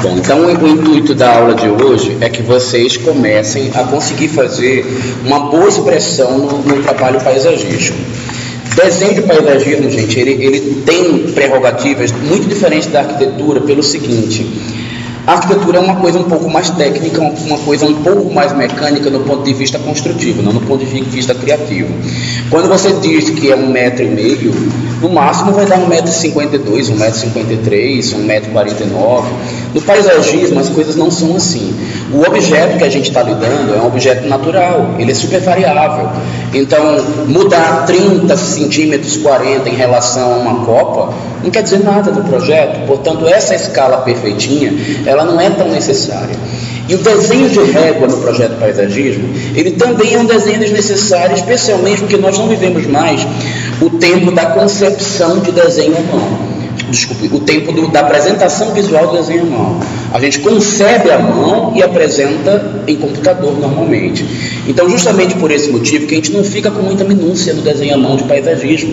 Bom, então o intuito da aula de hoje é que vocês comecem a conseguir fazer uma boa expressão no trabalho paisagístico. Desenho de paisagismo, gente, ele tem prerrogativas muito diferentes da arquitetura pelo seguinte: a arquitetura é uma coisa um pouco mais técnica, uma coisa um pouco mais mecânica do ponto de vista construtivo, não do ponto de vista criativo. Quando você diz que é 1,5 metro, no máximo vai dar 1,52 m, 1,53 m, 1,49 m. No paisagismo as coisas não são assim. O objeto que a gente está lidando é um objeto natural, ele é super variável. Então, mudar 30 centímetros, 40 em relação a uma copa, não quer dizer nada do projeto. Portanto, essa escala perfeitinha, ela não é tão necessária. E o desenho de régua no projeto paisagismo, ele também é um desenho desnecessário, especialmente porque nós não vivemos mais o tempo da concepção de desenho à mão. Desculpe, o tempo da apresentação visual do desenho à mão. A gente concebe à mão e apresenta em computador normalmente. Então, justamente por esse motivo que a gente não fica com muita minúcia no desenho à mão de paisagismo.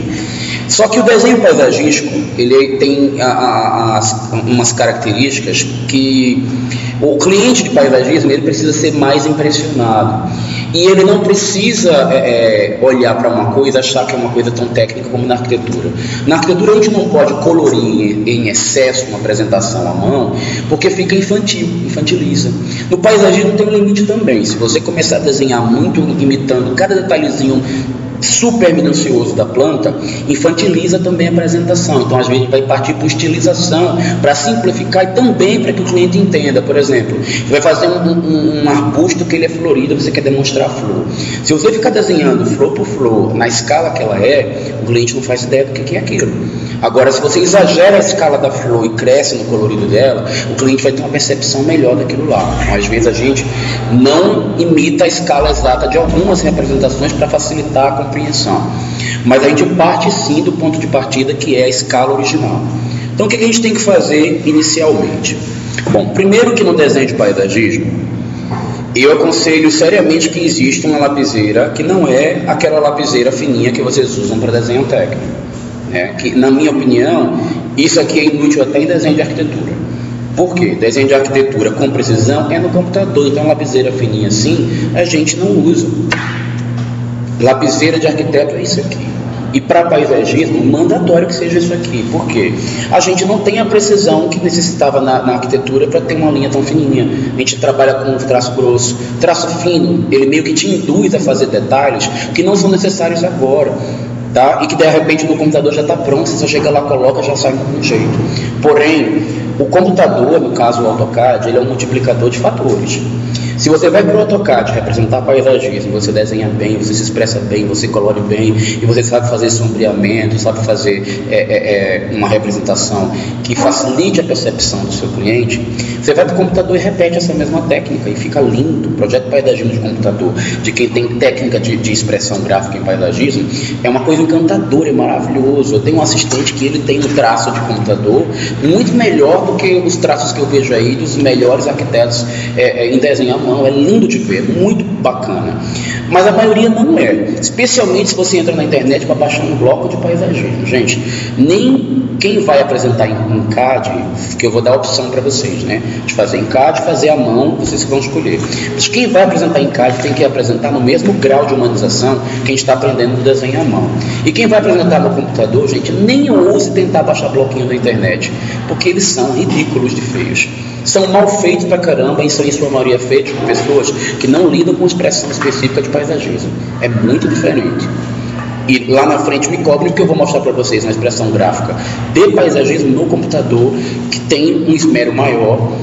Só que o desenho paisagístico, ele tem umas características que o cliente de paisagismo, ele precisa ser mais impressionado. E ele não precisa olhar para uma coisa e achar que é uma coisa tão técnica como na arquitetura. Na arquitetura a gente não pode colorir em excesso uma apresentação à mão, porque fica infantil, infantiliza. No paisagismo tem um limite também. Se você começar a desenhar muito, imitando cada detalhezinho super minucioso da planta, infantiliza também a apresentação. Então, às vezes, vai partir para estilização, para simplificar e também para que o cliente entenda. Por exemplo, você vai fazer um arbusto que ele é florido, você quer demonstrar a flor. Se você ficar desenhando flor por flor, na escala que ela é, o cliente não faz ideia do que é aquilo. Agora, se você exagera a escala da flor e cresce no colorido dela, o cliente vai ter uma percepção melhor daquilo lá. Então, às vezes a gente não imita a escala exata de algumas representações para facilitar a compreensão. Mas a gente parte sim do ponto de partida que é a escala original. Então, o que a gente tem que fazer inicialmente? Bom, primeiro que no desenho de paisagismo, eu aconselho seriamente que exista uma lapiseira que não é aquela lapiseira fininha que vocês usam para desenho técnico. Que, na minha opinião, isso aqui é inútil até em desenho de arquitetura. Por quê? Desenho de arquitetura com precisão é no computador, então lapiseira fininha assim a gente não usa. Lapiseira de arquiteto é isso aqui. E para paisagismo, mandatório que seja isso aqui. Por quê? A gente não tem a precisão que necessitava na arquitetura para ter uma linha tão fininha. A gente trabalha com traço grosso. Traço fino, ele meio que te induz a fazer detalhes que não são necessários agora. Tá? E que de repente no computador já está pronto, você só chega lá, coloca, já sai de um jeito. Porém, o computador, no caso o AutoCAD, ele é um multiplicador de fatores. Se você vai para o AutoCAD representar paisagismo, você desenha bem, você se expressa bem, você colore bem, e você sabe fazer sombreamento, sabe fazer uma representação que facilite a percepção do seu cliente, você vai para o computador e repete essa mesma técnica e fica lindo. O projeto paisagismo de computador, de quem tem técnica de expressão gráfica em paisagismo, é uma coisa encantadora, é maravilhoso. Eu tenho um assistente que ele tem um traço de computador muito melhor do que os traços que eu vejo aí dos melhores arquitetos em desenho à mão. É lindo de ver, muito bacana. Mas a maioria não é, especialmente se você entra na internet para baixar um bloco de paisagismo. Gente, nem quem vai apresentar em CAD, que eu vou dar a opção para vocês, né, de fazer em CAD, fazer à mão, vocês que vão escolher. Mas quem vai apresentar em CAD tem que apresentar no mesmo grau de humanização que a gente está aprendendo no desenho à mão. E quem vai apresentar no computador, gente, nem ouse tentar baixar bloquinho da internet, porque eles são ridículos de feios. São mal feitos pra caramba e são em sua maioria feitos por pessoas que não lidam com expressão específica de paisagismo. É muito diferente. E lá na frente me cobrem, porque eu vou mostrar para vocês uma expressão gráfica de paisagismo no computador que tem um esmero maior,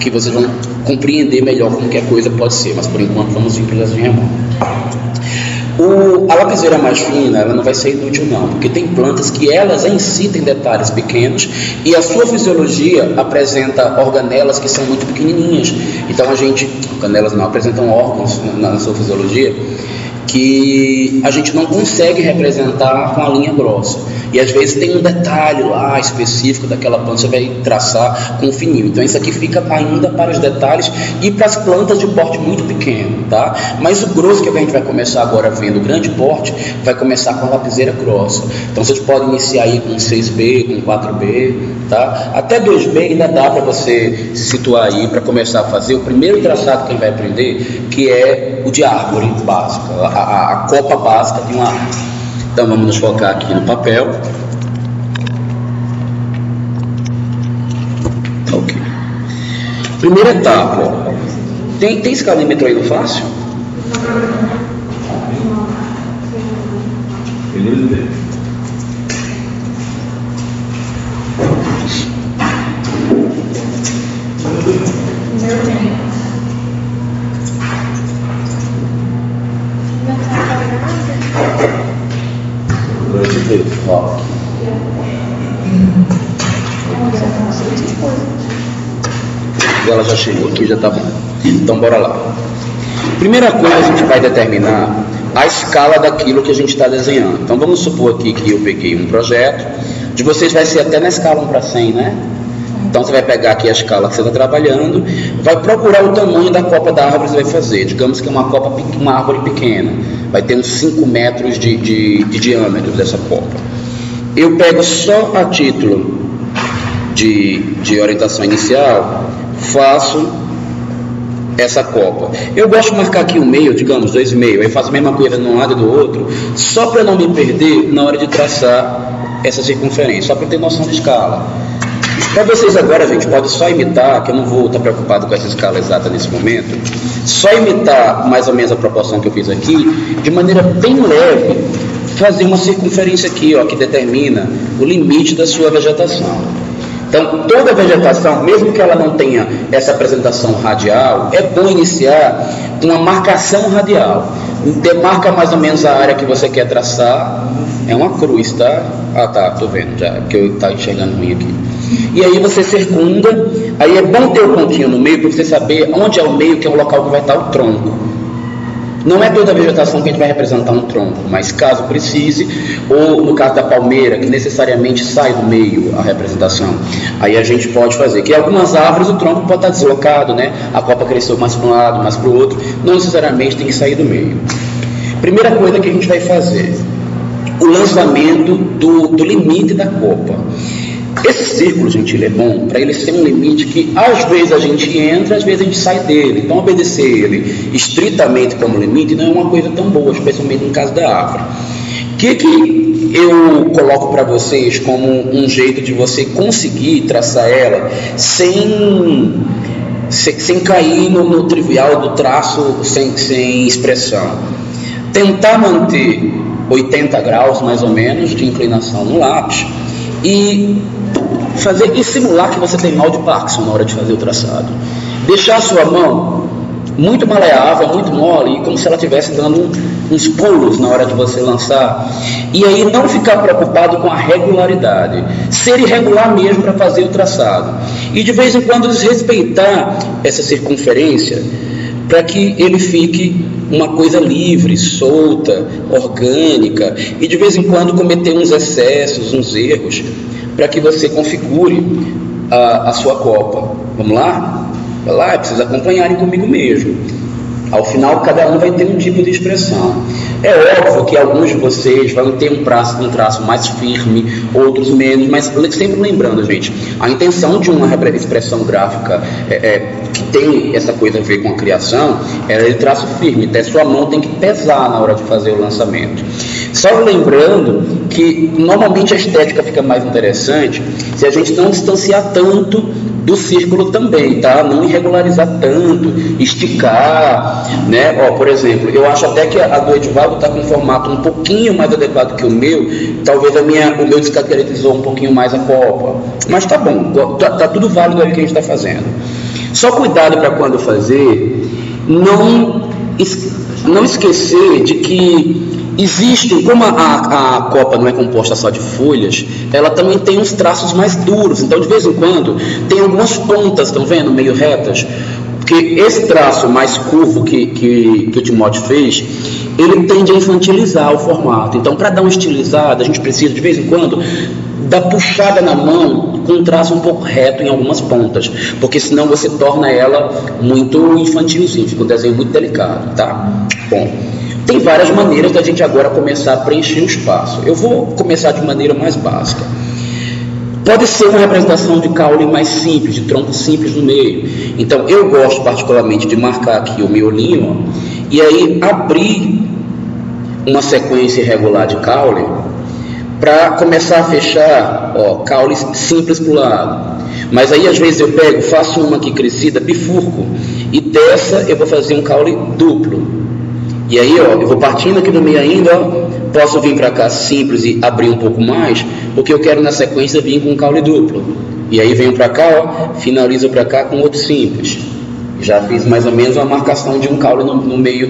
que vocês vão compreender melhor como que a coisa pode ser. Mas por enquanto vamos vir para o desenho à mão. A lapiseira mais fina, ela não vai ser inútil não, porque tem plantas que elas em si têm detalhes pequenos e a sua fisiologia apresenta organelas que são muito pequenininhas. Então organelas não, apresentam órgãos na sua fisiologia que a gente não consegue representar com a linha grossa. E às vezes tem um detalhe lá específico daquela planta, você vai traçar com fininho. Então isso aqui fica ainda para os detalhes e para as plantas de porte muito pequeno, tá? Mas o grosso que a gente vai começar agora vendo, o grande porte, vai começar com a lapiseira grossa. Então vocês podem iniciar aí com 6B, com 4B, tá? Até 2B ainda dá para você se situar aí para começar a fazer o primeiro traçado que a gente vai aprender, que é o de árvore básica, a copa básica de uma árvore. Então vamos nos focar aqui no papel. Ok. Primeira etapa, ó. Tem escalímetro aí no fácil? Ó. Ela já chegou aqui, já tá bom. Então bora lá. Primeira coisa, a gente vai determinar a escala daquilo que a gente está desenhando. Então vamos supor aqui que eu peguei um projeto, de vocês vai ser até na escala 1:100, né? Então você vai pegar aqui a escala que você está trabalhando, vai procurar o tamanho da copa da árvore que você vai fazer. Digamos que é uma árvore pequena, vai ter uns 5 metros de diâmetro dessa copa. Eu pego só a título de orientação inicial, faço essa copa. Eu gosto de marcar aqui o meio, digamos 2,5, aí faço a mesma coisa de um lado e do outro, só para não me perder na hora de traçar essa circunferência, só para ter noção de escala. Para vocês agora, gente, pode só imitar, que eu não vou estar preocupado com essa escala exata nesse momento, só imitar mais ou menos a proporção que eu fiz aqui, de maneira bem leve, fazer uma circunferência aqui, ó, que determina o limite da sua vegetação. Então, toda vegetação, mesmo que ela não tenha essa apresentação radial, é bom iniciar com uma marcação radial. Demarca mais ou menos a área que você quer traçar. É uma cruz, tá? Ah, tá, tô vendo já, porque eu tá enxergando ruim aqui. E aí você circunda, aí é bom ter o pontinho no meio para você saber onde é o meio, que é o local que vai estar o tronco. Não é toda a vegetação que a gente vai representar um tronco, mas caso precise, ou no caso da palmeira, que necessariamente sai do meio a representação, aí a gente pode fazer. Que em algumas árvores o tronco pode estar deslocado, né? A copa cresceu mais para um lado, mais para o outro, não necessariamente tem que sair do meio. Primeira coisa que a gente vai fazer, o lançamento do limite da copa. Esse círculo, gente, ele é bom para ele ser um limite que às vezes a gente entra, às vezes a gente sai dele. Então obedecer ele estritamente como limite não é uma coisa tão boa, especialmente no caso da árvore. O que eu coloco para vocês como um jeito de você conseguir traçar ela sem cair no trivial do traço sem expressão? Tentar manter 80 graus mais ou menos de inclinação no lápis e simular que você tem mal de Parkinson na hora de fazer o traçado. Deixar a sua mão muito maleável, muito mole, como se ela estivesse dando uns pulos na hora de você lançar. E aí não ficar preocupado com a regularidade. Ser irregular mesmo para fazer o traçado. E de vez em quando desrespeitar essa circunferência para que ele fique uma coisa livre, solta, orgânica, e de vez em quando cometer uns excessos, uns erros, para que você configure a sua copa. Vamos lá? Vai lá, precisa acompanharem comigo mesmo. Ao final, cada um vai ter um tipo de expressão. É óbvio que alguns de vocês vão ter um traço mais firme, outros menos, mas sempre lembrando, gente, a intenção de uma expressão gráfica que tem essa coisa a ver com a criação é o traço firme, até sua mão tem que pesar na hora de fazer o lançamento. Só lembrando que normalmente a estética fica mais interessante se a gente não distanciar tanto do círculo também, tá? Não irregularizar tanto, esticar, né? Ó, por exemplo, eu acho até que a do Edivaldo está com um formato um pouquinho mais adequado que o meu, talvez o meu descaracterizou um pouquinho mais a copa, mas tá bom, tá tudo válido aí que a gente está fazendo. Só cuidado para quando fazer, não esquecer de que existe, como a copa não é composta só de folhas, ela também tem uns traços mais duros, então de vez em quando tem algumas pontas, estão vendo, meio retas, Porque esse traço mais curvo que o Timóteo fez, ele tende a infantilizar o formato. Então, para dar uma estilizada, a gente precisa, de vez em quando, dar puxada na mão com um traço um pouco reto em algumas pontas, porque senão você torna ela muito infantilzinha, fica um desenho muito delicado, tá? Bom, tem várias maneiras da gente agora começar a preencher o espaço. Eu vou começar de maneira mais básica. Pode ser uma representação de caule mais simples, de tronco simples no meio. Então, eu gosto particularmente de marcar aqui o miolinho, ó, e aí abrir uma sequência irregular de caule para começar a fechar, ó, caules simples para o lado. Mas aí às vezes eu pego, faço uma aqui crescida, bifurco, e dessa eu vou fazer um caule duplo. E aí, ó, eu vou partindo aqui do meio ainda, ó, posso vir para cá simples e abrir um pouco mais, porque eu quero na sequência vir com um caule duplo. E aí venho para cá, ó, finalizo para cá com outro simples. Já fiz mais ou menos uma marcação de um caule no meio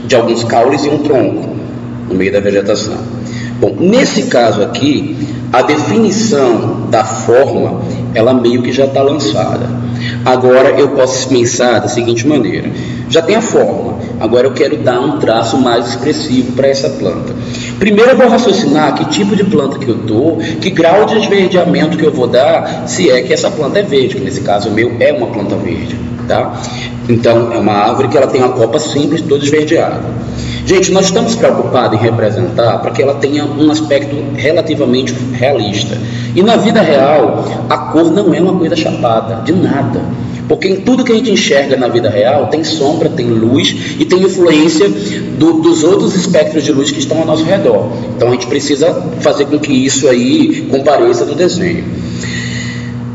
de alguns caules e um tronco, no meio da vegetação. Bom, nesse caso aqui, a definição da forma, ela meio que já está lançada. Agora eu posso pensar da seguinte maneira: já tem a forma, agora eu quero dar um traço mais expressivo para essa planta. Primeiro eu vou raciocinar que tipo de planta que eu estou, que grau de esverdeamento que eu vou dar, se é que essa planta é verde, que nesse caso o meu é uma planta verde, tá? Então é uma árvore que ela tem uma copa simples, toda esverdeada. Gente, nós estamos preocupados em representar para que ela tenha um aspecto relativamente realista. E na vida real, a cor não é uma coisa chapada, de nada. Porque em tudo que a gente enxerga na vida real, tem sombra, tem luz e tem influência dos outros espectros de luz que estão ao nosso redor. Então a gente precisa fazer com que isso aí compareça no desenho.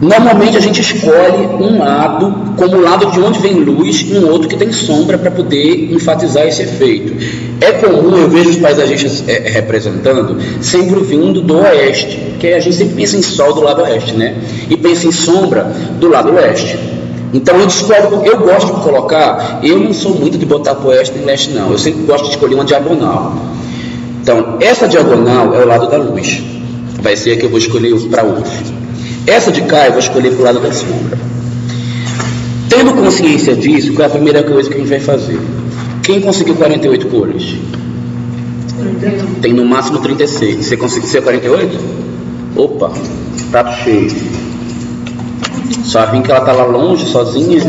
Normalmente a gente escolhe um lado como o lado de onde vem luz e um outro que tem sombra para poder enfatizar esse efeito. É comum, eu vejo os paisagistas representando, sempre vindo do oeste, porque a gente sempre pensa em sol do lado oeste, né? E pensa em sombra do lado leste. Então eu gosto de colocar, eu não sou muito de botar para o oeste nem leste não, eu sempre gosto de escolher uma diagonal. Então essa diagonal é o lado da luz, vai ser a que eu vou escolher para hoje. Essa de cá eu vou escolher para o lado da sombra. Tendo consciência disso, qual é a primeira coisa que a gente vai fazer? Quem conseguiu 48 cores? Tem no máximo 36. Você conseguiu ser 48? Opa, prato cheio. Só vim que ela está lá longe, sozinha.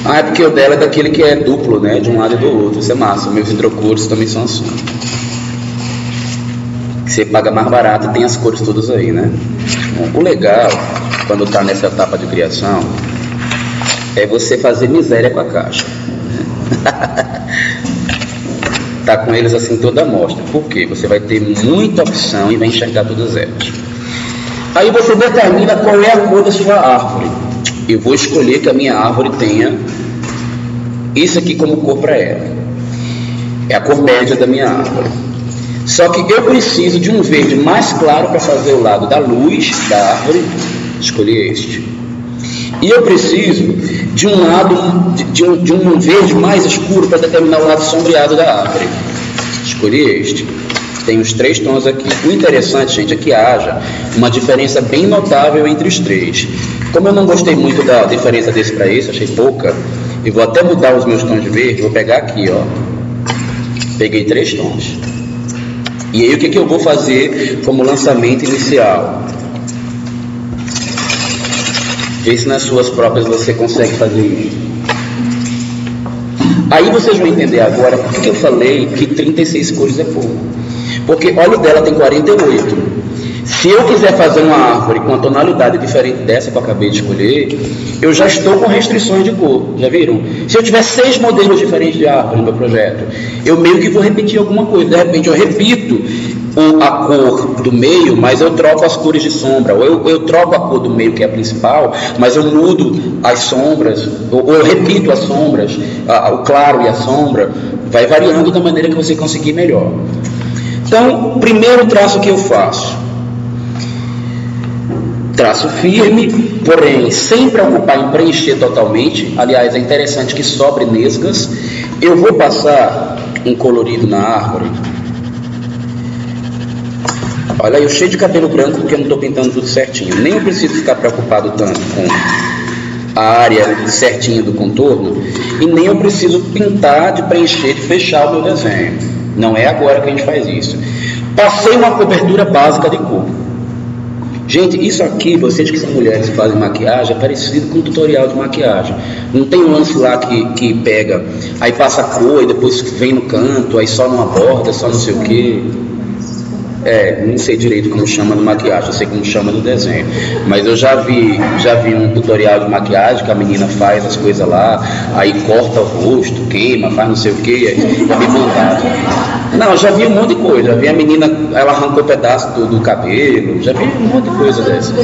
Ah, é porque o dela é daquele que é duplo, né? De um lado e do outro. Isso é massa. Meus hidrocores também são assim. Você paga mais barato e tem as cores todas aí, né? Bom, o legal, quando está nessa etapa de criação, é você fazer miséria com a caixa. Tá com eles assim toda a amostra. Por quê? Você vai ter muita opção e vai enxergar todas elas. Aí você determina qual é a cor da sua árvore. Eu vou escolher que a minha árvore tenha isso aqui como cor para ela. É a cor média da minha árvore. Só que eu preciso de um verde mais claro para fazer o lado da luz da árvore. Escolhi este. E eu preciso de um lado de um verde mais escuro para determinar o lado sombreado da árvore. Escolhi este. Tem os 3 tons aqui. O interessante, gente, é que haja uma diferença bem notável entre os 3. Como eu não gostei muito da diferença desse para esse, achei pouca, eu vou até mudar os meus tons de verde. Vou pegar aqui, ó. Peguei 3 tons. E aí o que eu vou fazer como lançamento inicial? Vê se nas suas próprias você consegue fazer isso. Aí vocês vão entender agora por que eu falei que 36 cores é pouco. Porque olha, o dela tem 48. Se eu quiser fazer uma árvore com uma tonalidade diferente dessa que eu acabei de escolher, eu já estou com restrições de cor, já viram? Se eu tiver 6 modelos diferentes de árvore no meu projeto, eu meio que vou repetir alguma coisa. De repente eu repito a cor do meio, mas eu troco as cores de sombra, ou eu troco a cor do meio, que é a principal, mas eu mudo as sombras, ou eu repito as sombras, o claro e a sombra, vai variando da maneira que você conseguir melhor. Então, o primeiro traço que eu faço, traço firme, porém sem preocupar em preencher totalmente. Aliás, é interessante que sobre nesgas. Eu vou passar um colorido na árvore. Olha, eu cheio de cabelo branco porque eu não estou pintando tudo certinho. Nem eu preciso ficar preocupado tanto a área certinha do contorno, e nem eu preciso pintar, de preencher, de fechar o meu desenho. Não é agora que a gente faz isso. Passei uma cobertura básica de cor. Gente, isso aqui, vocês que são mulheres que fazem maquiagem, é parecido com um tutorial de maquiagem. Não tem um lance lá que pega, aí passa a cor e depois vem no canto, aí só numa borda, só não sei o quê. Não sei direito como chama no maquiagem, eu sei como chama no desenho. Mas eu já vi um tutorial de maquiagem que a menina faz as coisas lá, aí corta o rosto, queima, faz não sei o que, aí me mandaram. Não, eu já vi um monte de coisa, já vi a menina, ela arrancou um pedaço do cabelo, já vi um monte de coisa dessa.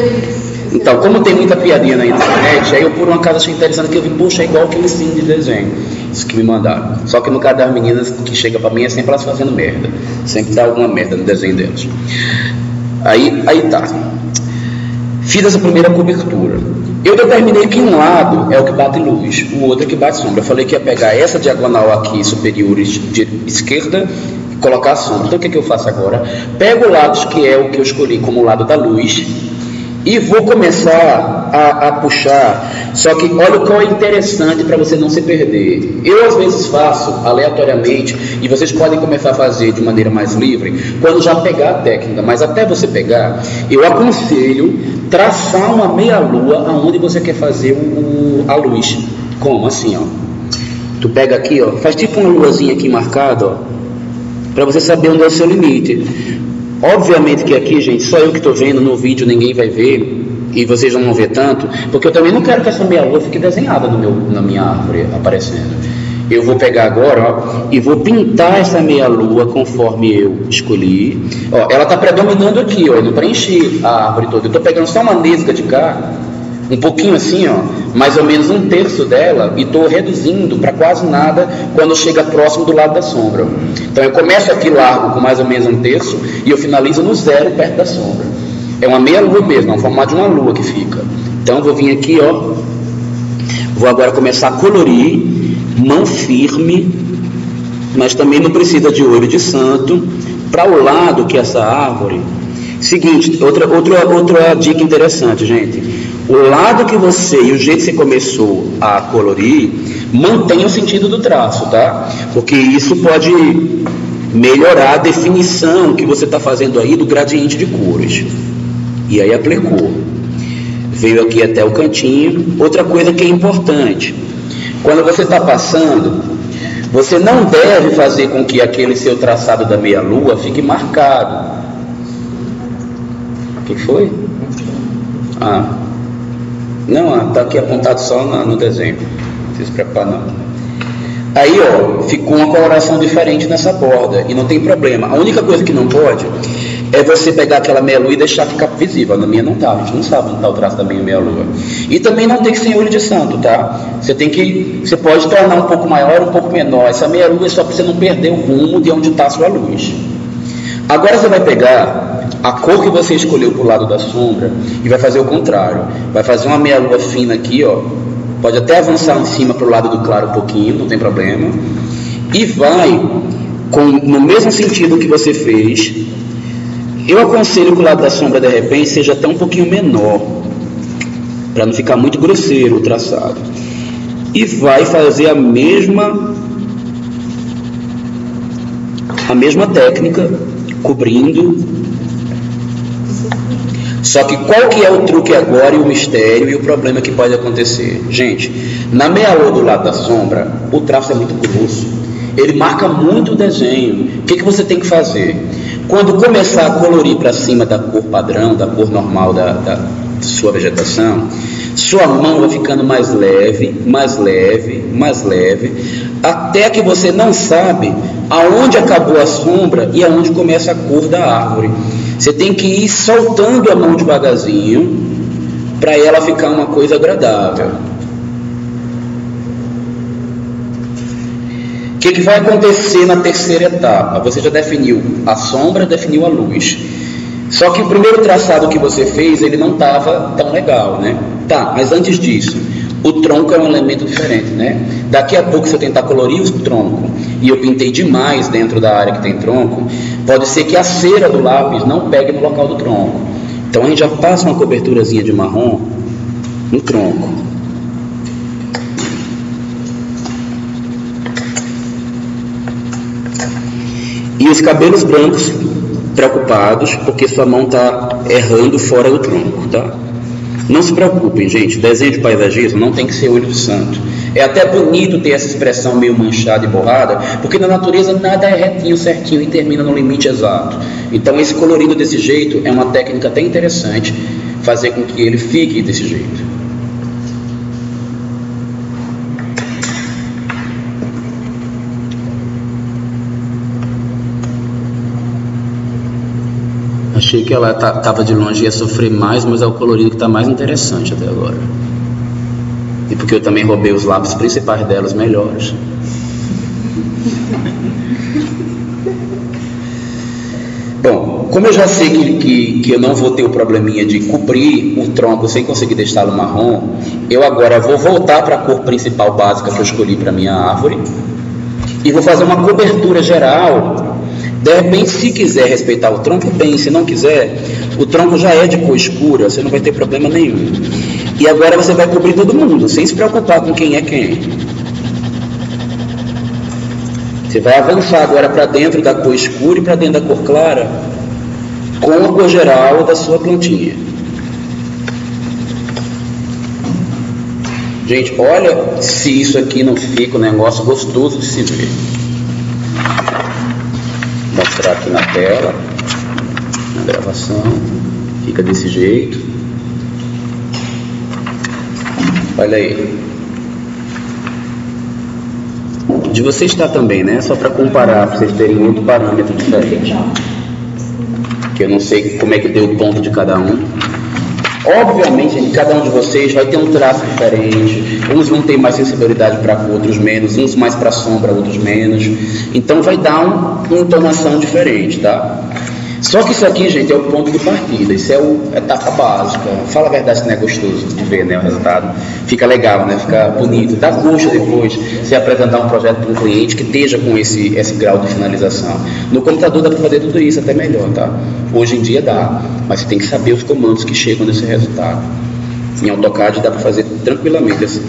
Então, como tem muita piadinha na internet, aí eu por um acaso achei interessante que eu vi, poxa, é igual que eu ensino de desenho. Isso que me mandaram. Só que no caso das meninas que chega pra mim é sempre elas fazendo merda. Sempre dá alguma merda no desenho delas. Aí tá. Fiz essa primeira cobertura. Eu determinei que um lado é o que bate luz, o outro é que bate sombra. Eu falei que ia pegar essa diagonal aqui superior de esquerda e colocar a sombra. Então o que eu faço agora? Pego o lado que é o que eu escolhi como o lado da luz e vou começar a puxar. Só que olha qual é interessante para você não se perder. Eu às vezes faço aleatoriamente e vocês podem começar a fazer de maneira mais livre quando já pegar a técnica. Mas até você pegar, eu aconselho traçar uma meia-lua aonde você quer fazer a luz. Como? Assim, ó. Tu pega aqui, ó, faz tipo uma luazinha aqui marcada, ó, para você saber onde é o seu limite. Obviamente que aqui, gente, só eu que estou vendo no vídeo, ninguém vai ver, e vocês não vão ver tanto, porque eu também não quero que essa meia-lua fique desenhada na minha árvore aparecendo. Eu vou pegar agora, ó, e vou pintar essa meia-lua conforme eu escolhi. Ó, ela está predominando aqui, ó, eu não preenchi a árvore toda. Eu estou pegando só uma nesga de cá, um pouquinho assim, ó, mais ou menos um terço dela, e estou reduzindo para quase nada quando chega próximo do lado da sombra. Então eu começo aqui largo com mais ou menos um terço e eu finalizo no zero perto da sombra. É uma meia-lua mesmo, é um formato de uma lua que fica. Então eu vou vir aqui, ó, vou agora começar a colorir, mão firme, mas também não precisa de olho de santo, para o lado que essa árvore. Seguinte, outra dica interessante, gente. O lado que você e o jeito que você começou a colorir, mantenha o sentido do traço, tá? Porque isso pode melhorar a definição que você está fazendo aí do gradiente de cores. E aí aplicou. Veio aqui até o cantinho. Outra coisa que é importante, quando você está passando, você não deve fazer com que aquele seu traçado da meia-lua fique marcado. O que foi? Não, está aqui apontado só no desenho. Não precisa se preocupar não. Aí, ó, ficou uma coloração diferente nessa borda. E não tem problema. A única coisa que não pode é você pegar aquela meia-lua e deixar ficar visível. Na minha não tá, a gente não sabe onde está o traço da minha meia-lua. E também não tem que ser olho de santo, tá? Você pode tornar um pouco maior, um pouco menor. Essa meia-lua é só para você não perder o rumo de onde está a sua luz. Agora você vai pegar a cor que você escolheu para o lado da sombra e vai fazer o contrário. Vai fazer uma meia-lua fina aqui, ó. Pode até avançar em cima para o lado do claro um pouquinho, não tem problema. E vai, no mesmo sentido que você fez, eu aconselho que o lado da sombra, de repente, seja até um pouquinho menor, para não ficar muito grosseiro o traçado. E vai fazer a mesma técnica, cobrindo. Só que qual que é o truque agora e o mistério e o problema que pode acontecer? Gente, na meia-lua do lado da sombra, o traço é muito grosso. Ele marca muito o desenho. O que você tem que fazer? Quando começar a colorir para cima da cor padrão, da cor normal da sua vegetação, sua mão vai ficando mais leve, mais leve, mais leve, até que você não sabe aonde acabou a sombra e aonde começa a cor da árvore. Você tem que ir soltando a mão devagarzinho para ela ficar uma coisa agradável. O que vai acontecer na terceira etapa? Você já definiu a sombra, definiu a luz. Só que o primeiro traçado que você fez, ele não estava tão legal, né? Tá, mas antes disso, o tronco é um elemento diferente, né? Daqui a pouco, se eu tentar colorir o tronco e eu pintei demais dentro da área que tem tronco, pode ser que a cera do lápis não pegue no local do tronco. Então a gente já passa uma coberturazinha de marrom no tronco. E os cabelos brancos preocupados porque sua mão está errando fora do tronco, tá? Não se preocupem, gente, desenho de paisagismo não tem que ser olho de santo. É até bonito ter essa expressão meio manchada e borrada, porque na natureza nada é retinho, certinho e termina no limite exato. Então esse colorido desse jeito é uma técnica até interessante, fazer com que ele fique desse jeito. Achei que ela estava de longe e ia sofrer mais, mas é o colorido que está mais interessante até agora. E porque eu também roubei os lápis principais delas melhores. Bom, como eu já sei que eu não vou ter o probleminha de cobrir o tronco sem conseguir deixá-lo marrom, eu agora vou voltar para a cor principal básica que eu escolhi para a minha árvore e vou fazer uma cobertura geral. De repente, se quiser respeitar o tronco, bem. Se não quiser, o tronco já é de cor escura, você não vai ter problema nenhum. E agora você vai cobrir todo mundo, sem se preocupar com quem é quem. Você vai avançar agora para dentro da cor escura e para dentro da cor clara, com a cor geral da sua plantinha. Gente, olha se isso aqui não fica um negócio gostoso de se ver. Vou mostrar aqui na tela, na gravação, fica desse jeito. Olha aí. De você está também, né? Só para comparar, para vocês terem outro parâmetro diferente. Que eu não sei como é que deu o ponto de cada um. Obviamente, cada um de vocês vai ter um traço diferente. Uns vão ter mais sensibilidade para cor, outros menos. Uns mais para sombra, outros menos. Então vai dar uma entonação diferente, tá? Só que isso aqui, gente, é o ponto de partida. Isso é a etapa básica. Fala a verdade, se não é gostoso de ver, né, o resultado. Fica legal, né? Fica bonito. Dá gosto depois você apresentar um projeto para um cliente que esteja com esse grau de finalização. No computador dá para fazer tudo isso até melhor, tá? Hoje em dia dá, mas você tem que saber os comandos que chegam nesse resultado. Em AutoCAD dá para fazer tranquilamente assim.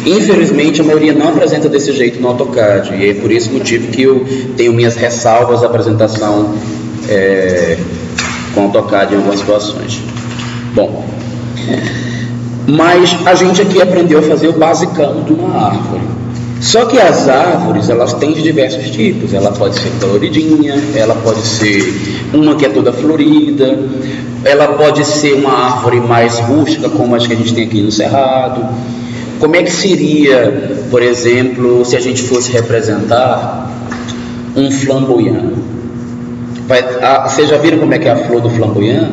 Infelizmente, a maioria não apresenta desse jeito no AutoCAD, e é por esse motivo que eu tenho minhas ressalvas à apresentação com AutoCAD em algumas situações. Bom, mas a gente aqui aprendeu a fazer o basicão de uma árvore. Só que as árvores, elas têm de diversos tipos. Ela pode ser coloridinha, ela pode ser uma que é toda florida, ela pode ser uma árvore mais rústica, como as que a gente tem aqui no Cerrado. Como é que seria, por exemplo, se a gente fosse representar um flamboyant? Vocês já viram como é que é a flor do flamboyant?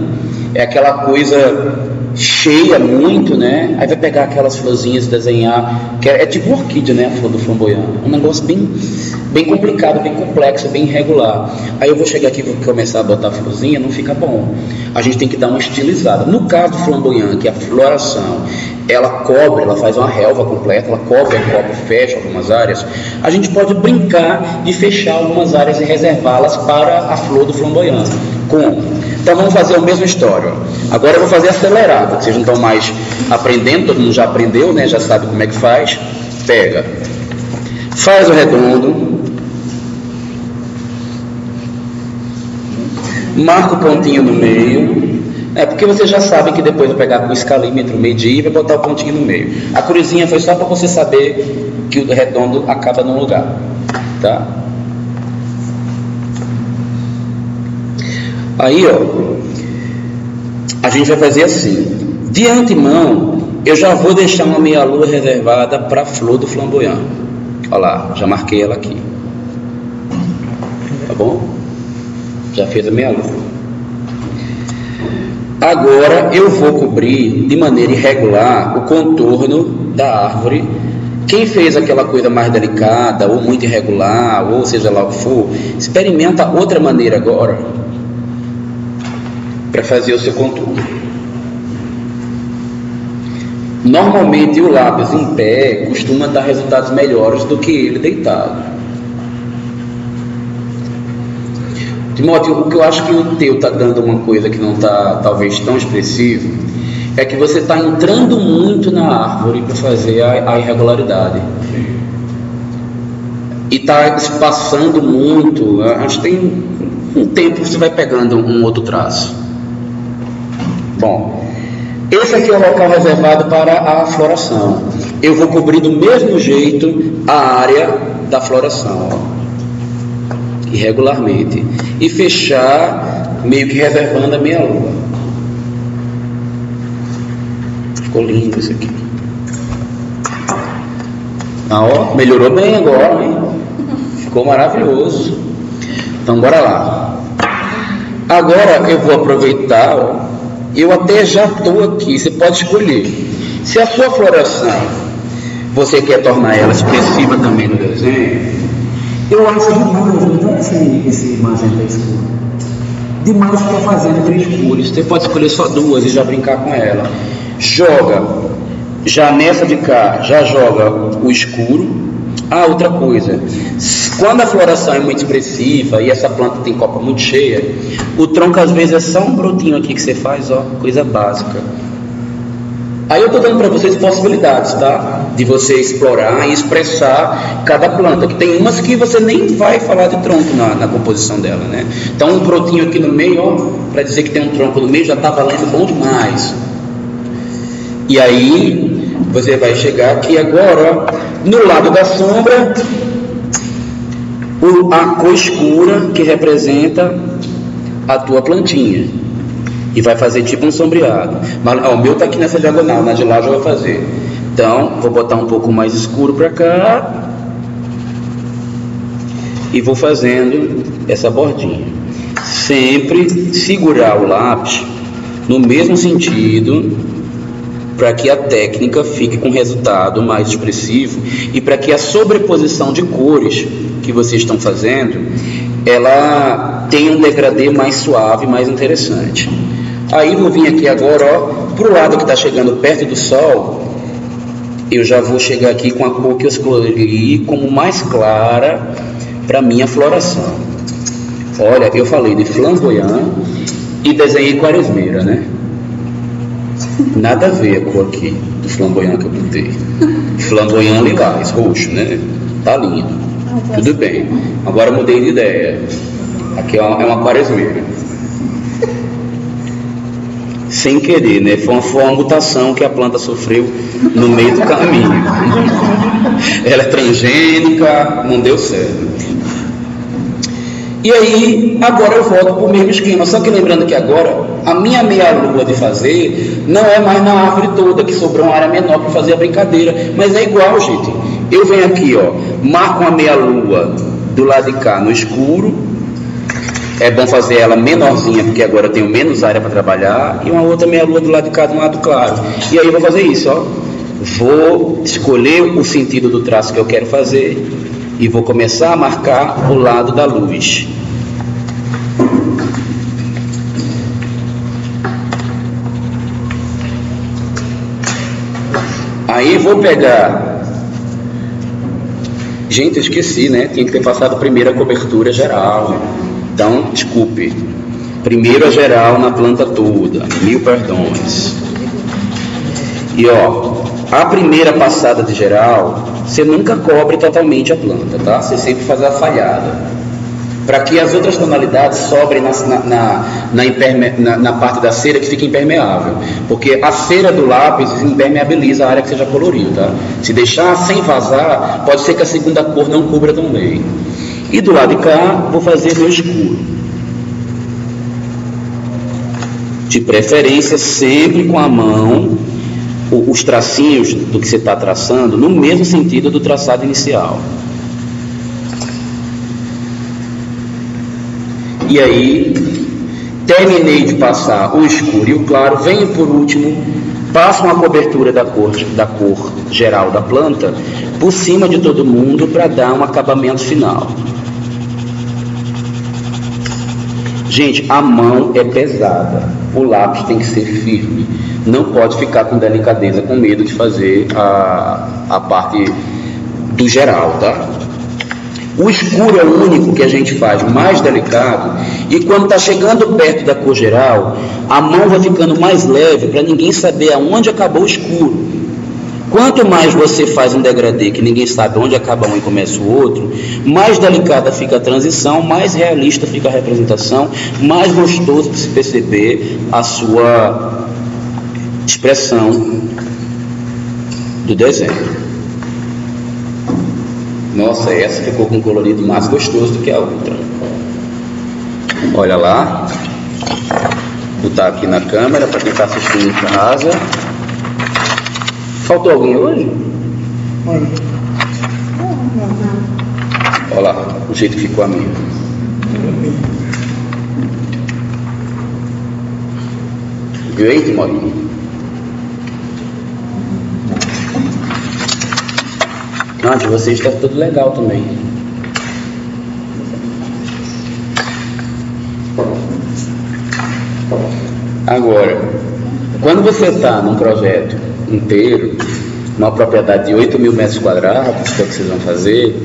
É aquela coisa cheia muito, né? Aí vai pegar aquelas florzinhas e desenhar, que é tipo orquídea, né? A flor do flamboyant. Um negócio bem complicado, bem complexo, bem irregular. Aí eu vou chegar aqui e vou começar a botar a florzinha, não fica bom. A gente tem que dar uma estilizada. No caso do flamboyant, que é a floração, ela cobre, ela faz uma relva completa, ela cobre a copa, fecha algumas áreas. A gente pode brincar de fechar algumas áreas e reservá-las para a flor do flamboyant. Como? Então vamos fazer a mesma história. Agora eu vou fazer acelerada. Vocês não estão mais aprendendo, todo mundo já aprendeu, né? Já sabe como é que faz. Pega, faz o redondo, marca o pontinho no meio. Porque vocês já sabem que depois vai pegar com o escalímetro, medir e vai botar o pontinho no meio. A cruzinha foi só para você saber que o redondo acaba num lugar, tá? Aí, ó, a gente vai fazer assim. De antemão, eu já vou deixar uma meia-lua reservada para a flor do flamboyant. Olha lá, já marquei ela aqui. Tá bom? Já fez a meia-lua. Agora eu vou cobrir de maneira irregular o contorno da árvore. Quem fez aquela coisa mais delicada, ou muito irregular, ou seja lá o que for, experimenta outra maneira agora para fazer o seu contorno. Normalmente o lápis em pé costuma dar resultados melhores do que ele deitado. Timóteo, o que eu acho que o teu está dando uma coisa que não está talvez tão expressivo, é que você está entrando muito na árvore para fazer a irregularidade. e está espaçando muito, acho que tem um tempo você vai pegando um outro traço. Bom, esse aqui é o local reservado para a floração. Eu vou cobrir do mesmo jeito a área da floração, ó, irregularmente, e fechar meio que reservando a meia-lua. Ficou lindo isso aqui. Ah, ó, melhorou bem agora, hein? Ficou maravilhoso. Então bora lá. Agora eu vou aproveitar, ó, eu até já estou aqui, você pode escolher. Se a sua floração você quer tornar ela expressiva também no desenho, eu acho demais, esse magenta escuro. Demais para fazer entre escuros. Você pode escolher só duas e já brincar com ela. Joga, já nessa de cá, já joga o escuro. Ah, outra coisa, quando a floração é muito expressiva e essa planta tem copa muito cheia, o tronco às vezes é só um brotinho aqui que você faz, ó, coisa básica. Aí eu estou dando para vocês possibilidades, tá? De você explorar e expressar cada planta, que tem umas que você nem vai falar de tronco na composição dela, né? Então um brotinho aqui no meio, ó, para dizer que tem um tronco no meio, já está valendo bom demais. E aí você vai chegar aqui agora, ó, no lado da sombra, a cor escura que representa a tua plantinha. E vai fazer tipo um sombreado. Mas, ó, o meu está aqui nessa diagonal, na de lá já vou fazer. Então, vou botar um pouco mais escuro para cá. E vou fazendo essa bordinha. Sempre segurar o lápis no mesmo sentido, para que a técnica fique com resultado mais expressivo e para que a sobreposição de cores que vocês estão fazendo, ela tenha um degradê mais suave, mais interessante. Aí vou vir aqui agora, ó, para o lado que está chegando perto do sol, eu já vou chegar aqui com a cor que eu escolhi como mais clara para minha floração. Olha, eu falei de flamboyant e desenhei quaresmeira, né? Nada a ver a cor aqui do flamboyant que eu botei. Flamboyant lilás, roxo, né? Tá lindo. Tudo bem. Agora eu mudei de ideia. Aqui é uma quaresmeira. Sem querer, né? Foi uma mutação que a planta sofreu no meio do caminho. Ela é transgênica, não deu certo. E aí, agora eu volto para o mesmo esquema, só que lembrando que agora, a minha meia-lua de fazer não é mais na árvore toda, que sobrou uma área menor para fazer a brincadeira, mas é igual, gente. Eu venho aqui, ó, marco uma meia-lua do lado de cá no escuro, é bom fazer ela menorzinha, porque agora eu tenho menos área para trabalhar, e uma outra meia-lua do lado de cá, do lado claro. E aí eu vou fazer isso, ó. Vou escolher o sentido do traço que eu quero fazer, e vou começar a marcar o lado da luz. Aí vou pegar... Gente, eu esqueci, né? Tinha que ter passado primeiro a cobertura geral. Então, desculpe. Primeiro a geral na planta toda. 1000 perdões. E ó, a primeira passada de geral, você nunca cobre totalmente a planta, tá? Você sempre faz a falhada, para que as outras tonalidades sobrem na parte da cera que fica impermeável, porque a cera do lápis impermeabiliza a área que você já coloriu, tá? Se deixar sem vazar, pode ser que a segunda cor não cubra tão bem. E do lado de cá, vou fazer meu escuro. De preferência, sempre com a mão, os tracinhos do que você está traçando no mesmo sentido do traçado inicial. E aí, terminei de passar o escuro e o claro, venho por último, passo uma cobertura da cor geral da planta por cima de todo mundo para dar um acabamento final. Gente, a mão é pesada, o lápis tem que ser firme, não pode ficar com delicadeza, com medo de fazer a parte do geral, tá? O escuro é o único que a gente faz mais delicado, e quando está chegando perto da cor geral, a mão vai ficando mais leve para ninguém saber aonde acabou o escuro. Quanto mais você faz um degradê que ninguém sabe onde acaba um e começa o outro, mais delicada fica a transição, mais realista fica a representação, mais gostoso de se perceber a sua expressão do desenho. Nossa, essa ficou com um colorido mais gostoso do que a outra. Olha lá. Vou botar aqui na câmera para quem está assistindo em casa. Faltou alguém hoje? Olha lá o jeito que ficou a minha. Great, Maurinho. Ah, de vocês está tudo legal também. Agora, quando você está num projeto inteiro, uma propriedade de 8.000 metros quadrados, que é o que vocês vão fazer,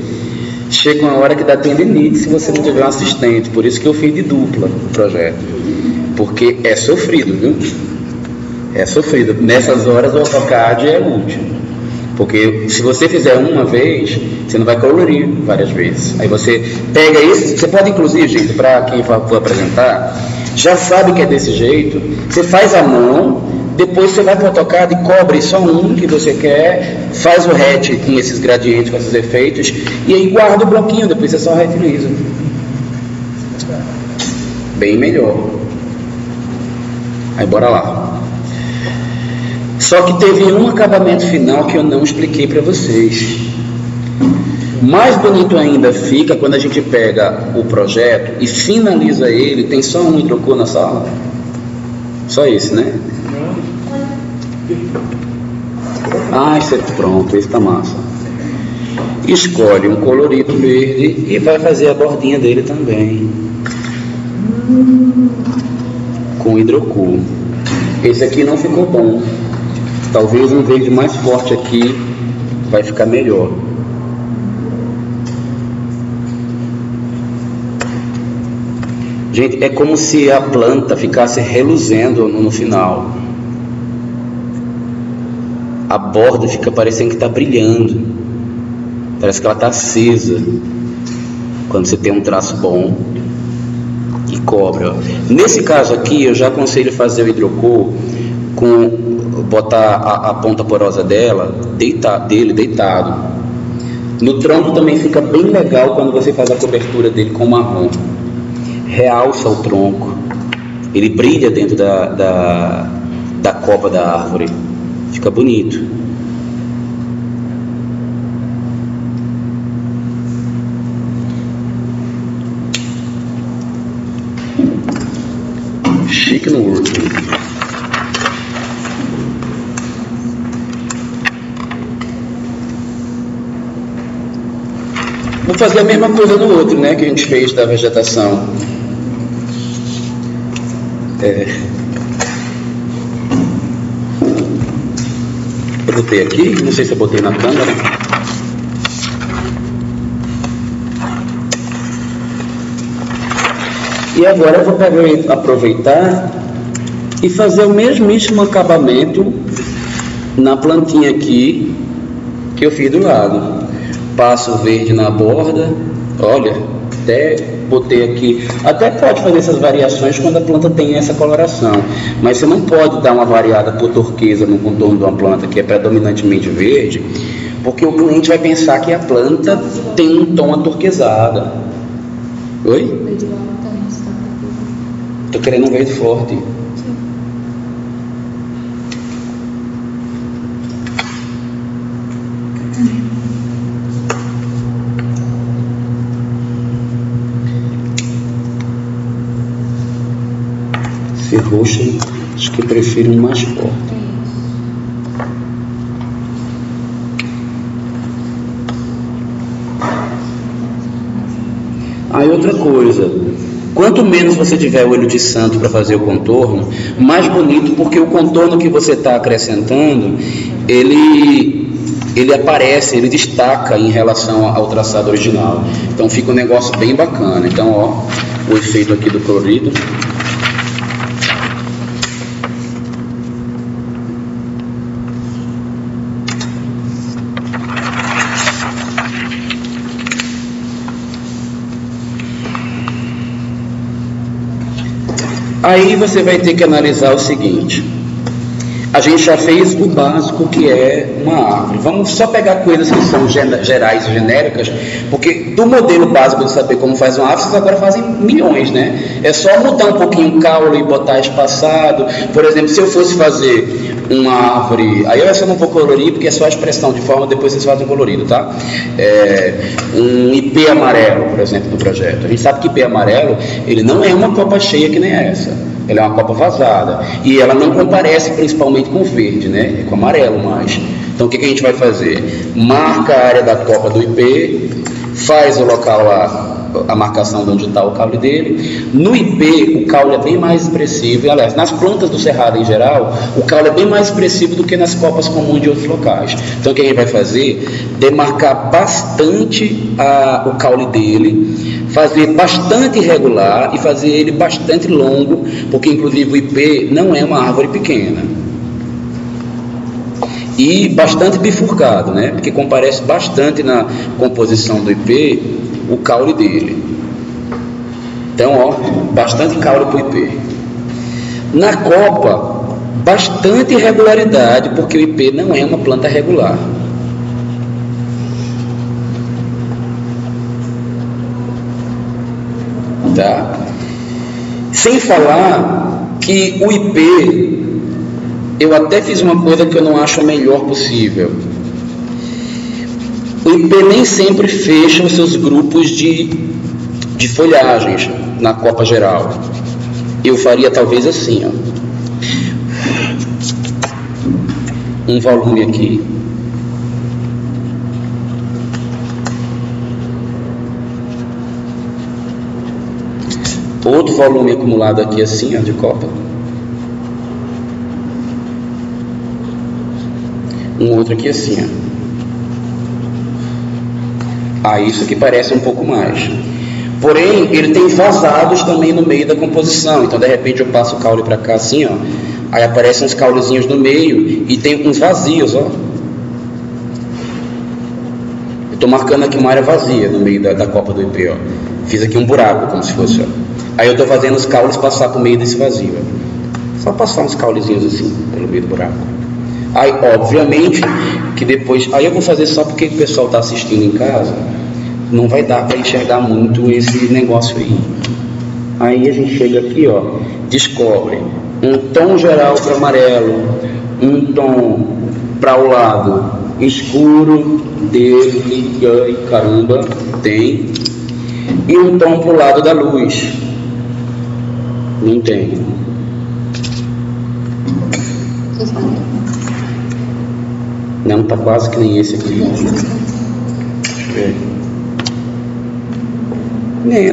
chega uma hora que dá tendinite se você não tiver um assistente. Por isso que eu fiz de dupla o projeto, porque é sofrido, viu? É sofrido. Nessas horas o AutoCAD é útil, porque se você fizer uma vez, você não vai colorir várias vezes. Aí você pega isso, você pode inclusive, gente, para quem for apresentar, já sabe que é desse jeito, você faz a mão, depois você vai para o AutoCAD e cobre só um que você quer, faz o hatch com esses gradientes, com esses efeitos, e aí guarda o bloquinho, depois você só reutiliza. Bem melhor. Aí bora lá. Só que teve um acabamento final que eu não expliquei para vocês. Mais bonito ainda fica quando a gente pega o projeto e finaliza ele. Tem só um hidrocor na sala? Só esse, né? Ah, esse é pronto, esse tá massa. Escolhe um colorido verde e vai fazer a bordinha dele também com hidrocor. Esse aqui não ficou bom. Talvez um verde mais forte aqui vai ficar melhor. Gente, é como se a planta ficasse reluzendo no final. A borda fica parecendo que está brilhando. Parece que ela está acesa. Quando você tem um traço bom e cobre. Ó. Nesse caso aqui, eu já aconselho fazer o hidrocor com botar a ponta porosa dele deitado. No tronco também fica bem legal quando você faz a cobertura dele com marrom. Realça o tronco, ele brilha dentro da copa da árvore, fica bonito. Chique no outro. Vou fazer a mesma coisa no outro, né, que a gente fez da vegetação. Eu botei aqui, não sei se eu botei na câmera. E agora eu vou aproveitar e fazer o mesmíssimo acabamento na plantinha aqui que eu fiz do lado. Passo o verde na borda, olha, até botei aqui, até pode fazer essas variações quando a planta tem essa coloração, mas você não pode dar uma variada por turquesa no contorno de uma planta que é predominantemente verde, porque o cliente vai pensar que a planta tem um tom aturquesado. Oi? Tô querendo um verde forte. Ser roxo, acho que eu prefiro um mais forte. Aí outra coisa, quanto menos você tiver olho de santo para fazer o contorno, mais bonito, porque o contorno que você está acrescentando, ele aparece, ele destaca em relação ao traçado original. Então fica um negócio bem bacana. Então, ó, o efeito aqui do colorido. Aí você vai ter que analisar o seguinte: a gente já fez o básico, que é uma árvore. Vamos só pegar coisas que são gerais e genéricas, porque do modelo básico de saber como faz uma árvore, vocês agora fazem milhões, né? É só mudar um pouquinho o caule e botar espaçado. Por exemplo, se eu fosse fazer uma árvore, aí eu só não vou colorir, porque é só a expressão de forma, depois vocês fazem colorido, tá? Um IP amarelo, por exemplo, do projeto. A gente sabe que IP amarelo, ele não é uma copa cheia que nem essa. Ela é uma copa vazada e ela não comparece principalmente com o verde, né? É com o amarelo mais. Então o que a gente vai fazer? Marca a área da copa do IP, faz o local lá, a marcação de onde está o caule dele. No IP o caule é bem mais expressivo, e aliás, nas plantas do cerrado em geral, o caule é bem mais expressivo do que nas copas comuns de outros locais. Então o que a gente vai fazer? Demarcar bastante o caule dele, fazer bastante irregular e fazer ele bastante longo, porque inclusive o IP não é uma árvore pequena. E bastante bifurcado, né? Porque comparece bastante na composição do IP o caule dele. Então, ó, bastante caule para o IP. Na copa, bastante irregularidade, porque o IP não é uma planta regular. Tá? Sem falar que o IP, eu até fiz uma coisa que eu não acho a melhor possível. O IP nem sempre fecha os seus grupos de folhagens na copa geral. Eu faria talvez assim, ó. Um volume aqui. Outro volume acumulado aqui assim, ó, de copa. Um outro aqui assim, ó. Isso aqui parece um pouco mais. Porém, ele tem vazados também no meio da composição. Então, de repente, eu passo o caule para cá assim, ó. Aí aparecem uns caulezinhos no meio e tem uns vazios, ó. Eu estou marcando aqui uma área vazia no meio da copa do IP, ó. Fiz aqui um buraco, como se fosse, ó. Aí eu estou fazendo os caules passar por meio desse vazio, ó. Só passar uns caulezinhos assim, pelo meio do buraco. Aí, obviamente, que depois... Aí eu vou fazer só porque o pessoal está assistindo em casa. Não vai dar para enxergar muito esse negócio aí. Aí a gente chega aqui, ó. Descobre um tom geral para amarelo, um tom para o lado escuro dele, e caramba, tem. E um tom para o lado da luz. Não tem. Não, tá quase que nem esse aqui. Deixa eu ver.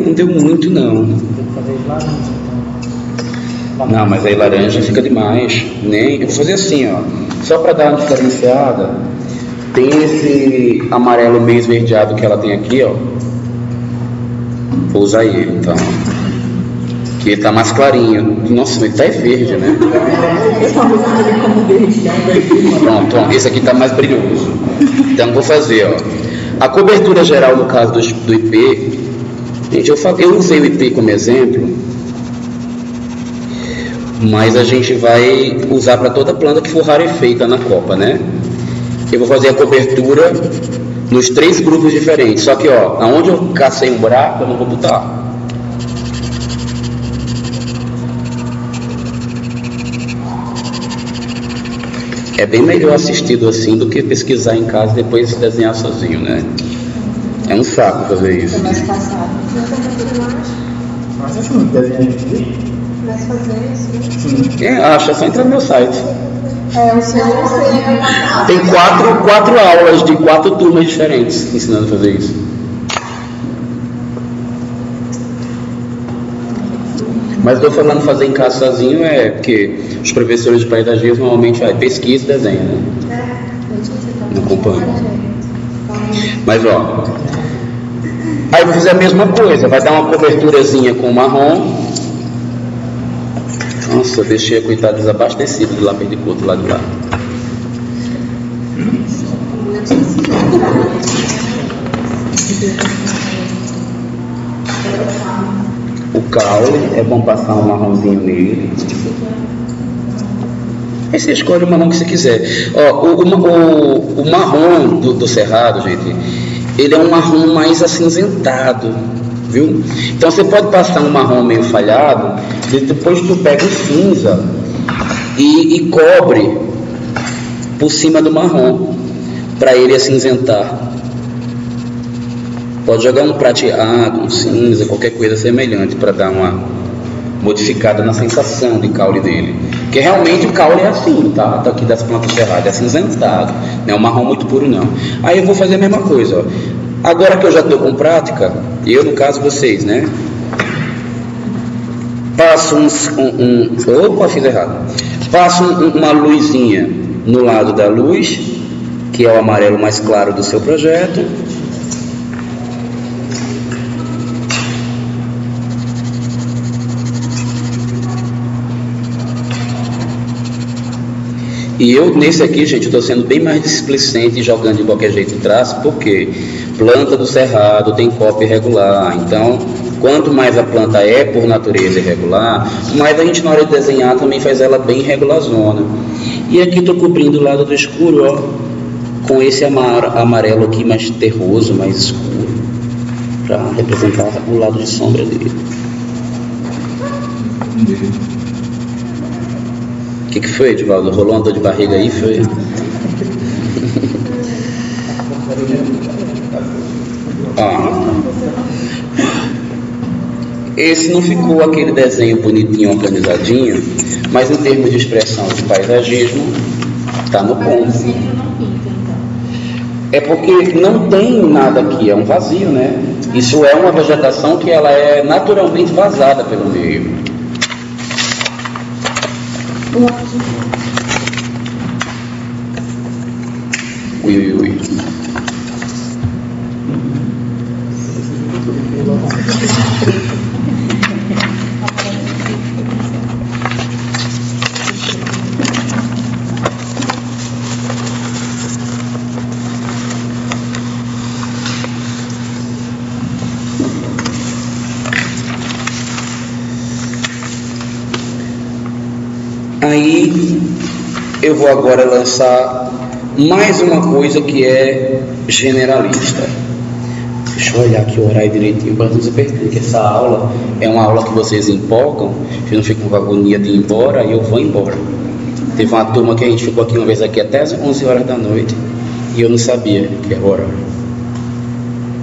Não deu muito não. Não, mas aí laranja fica demais. Nem. Eu vou fazer assim, ó. Só para dar uma diferenciada. Tem esse amarelo meio esverdeado que ela tem aqui, ó. Vou usar ele, então. Que ele tá mais clarinho. Nossa, ele tá verde, né? Pronto, ó, esse aqui tá mais brilhoso. Então vou fazer, ó. A cobertura geral no caso do IP, gente, eu usei o IP como exemplo, mas a gente vai usar para toda planta que for rarefeita na copa, né? Eu vou fazer a cobertura nos 3 grupos diferentes, só que, ó, aonde eu cacei um buraco, eu não vou botar. É bem melhor assistido assim do que pesquisar em casa e depois desenhar sozinho, né? É um saco fazer isso. Mas passado. Mas assim, desenhar aqui. Mas fazer isso. Quem acha? É só entrar no meu site. O seu Tem 4 aulas de 4 turmas diferentes ensinando a fazer isso. Mas estou falando fazer em casa sozinho porque os professores de paisagismo normalmente pesquisa e desenha, né? Não acompanha. Mas ó, aí vou fazer a mesma coisa, vai dar uma coberturazinha com marrom. Nossa, eu deixei a coitada desabastecida do lápis de cor do lado de lá. o caule, é bom passar um marronzinho nele. Aí você escolhe o marrom que você quiser. Ó, o marrom do cerrado, gente, ele é um marrom mais acinzentado, viu? Então você pode passar um marrom meio falhado, e depois tu pega o cinza e cobre por cima do marrom, para ele acinzentar. Pode jogar um prateado, um cinza, qualquer coisa semelhante, para dar uma modificada na sensação de caule dele. Porque realmente o caule é assim, tá? Aqui das plantas cerradas, é acinzentado, não é um marrom muito puro não. Aí eu vou fazer a mesma coisa, ó. Agora que eu já estou com prática, eu no caso vocês, né? Passo opa, fiz errado. Passo uma luzinha no lado da luz, que é o amarelo mais claro do seu projeto. E eu, nesse aqui, gente, estou sendo bem mais displicente, jogando de qualquer jeito o traço, porque planta do cerrado tem copa irregular. Então, quanto mais a planta é, por natureza, irregular, mais a gente, na hora de desenhar, também faz ela bem regulazona. E aqui estou cobrindo o lado do escuro, ó, com esse amarelo aqui mais terroso, mais escuro, para representar o lado de sombra dele. O que foi, Edivaldo? Rolou uma dor de barriga aí? Foi? Esse não ficou aquele desenho bonitinho, organizadinho, mas em termos de expressão de paisagismo, está no ponto. É porque não tem nada aqui, é um vazio, né? Isso é uma vegetação que ela é naturalmente vazada pelo meio. Ui. Aí eu vou agora lançar mais uma coisa que é generalista. Deixa eu olhar aqui o horário direitinho para não se perder, que essa aula é uma aula que vocês empolgam, que não ficam com agonia de ir embora, e eu vou embora. Teve uma turma que a gente ficou aqui uma vez aqui até às 11 horas da noite, e eu não sabia que era hora.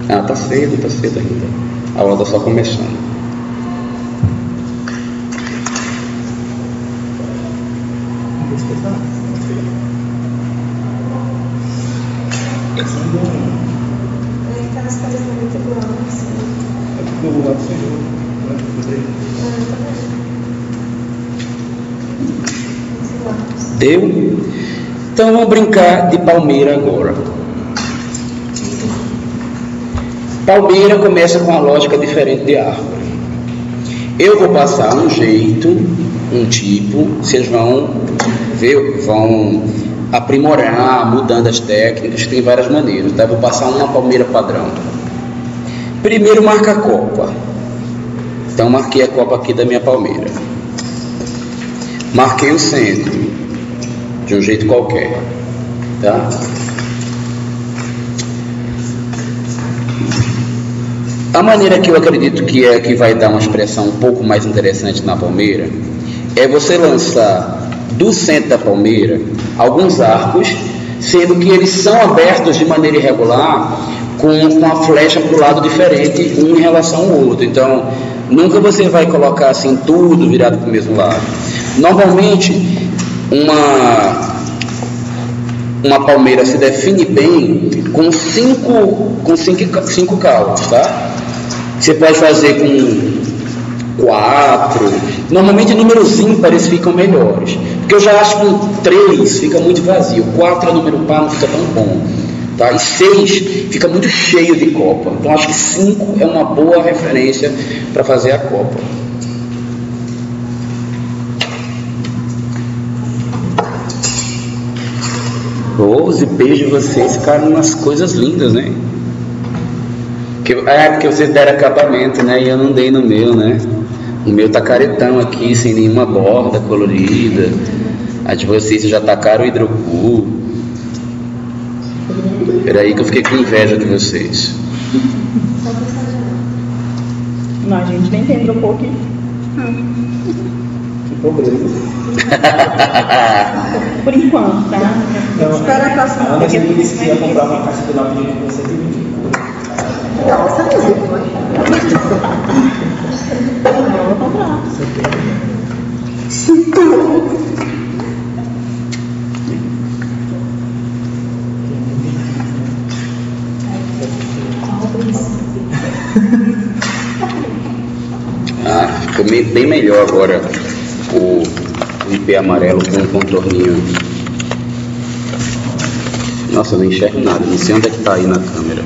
Ah, tá cedo ainda. A aula está só começando. Deu? Então vamos brincar de palmeira agora. Palmeira começa com uma lógica diferente de árvore. Eu vou passar um jeito, um tipo, vocês vão ver, vão aprimorar, mudando as técnicas, tem várias maneiras, tá? Vou passar uma palmeira padrão. Primeiro marca a copa. Então marquei a copa aqui da minha palmeira. Marquei o centro, de um jeito qualquer, tá? A maneira que eu acredito que é que vai dar uma expressão um pouco mais interessante na palmeira é você lançar do centro da palmeira alguns arcos, sendo que eles são abertos de maneira irregular, com a flecha para o lado diferente, um em relação ao outro. Então, nunca você vai colocar assim tudo virado para o mesmo lado. Normalmente, uma palmeira se define bem com cinco caules, tá? Você pode fazer com 4. Normalmente números ímpares ficam melhores, porque eu já acho que com 3 fica muito vazio. 4 é número par, não fica tão bom, tá? E 6 fica muito cheio de copa. Então acho que 5 é uma boa referência para fazer a copa. Rose, beijo vocês, ficaram umas coisas lindas, né? Porque vocês deram acabamento, né? E eu não dei no meu, né? O meu tá caretão aqui, sem nenhuma borda colorida. A de vocês já tacaram o hidrocool. Peraí que eu fiquei com inveja de vocês. Não, a gente nem tem hidrocool aqui. Que problema. Por enquanto, tá? Então, Espera a próxima. a Ana sempre disse que ia comprar uma caixa de lápis de cor 120. Nossa, Eu vou comprar. Ficou bem melhor agora o IP amarelo com um contorninho. Nossa, eu não enxergo nada, não sei onde é que tá aí na câmera.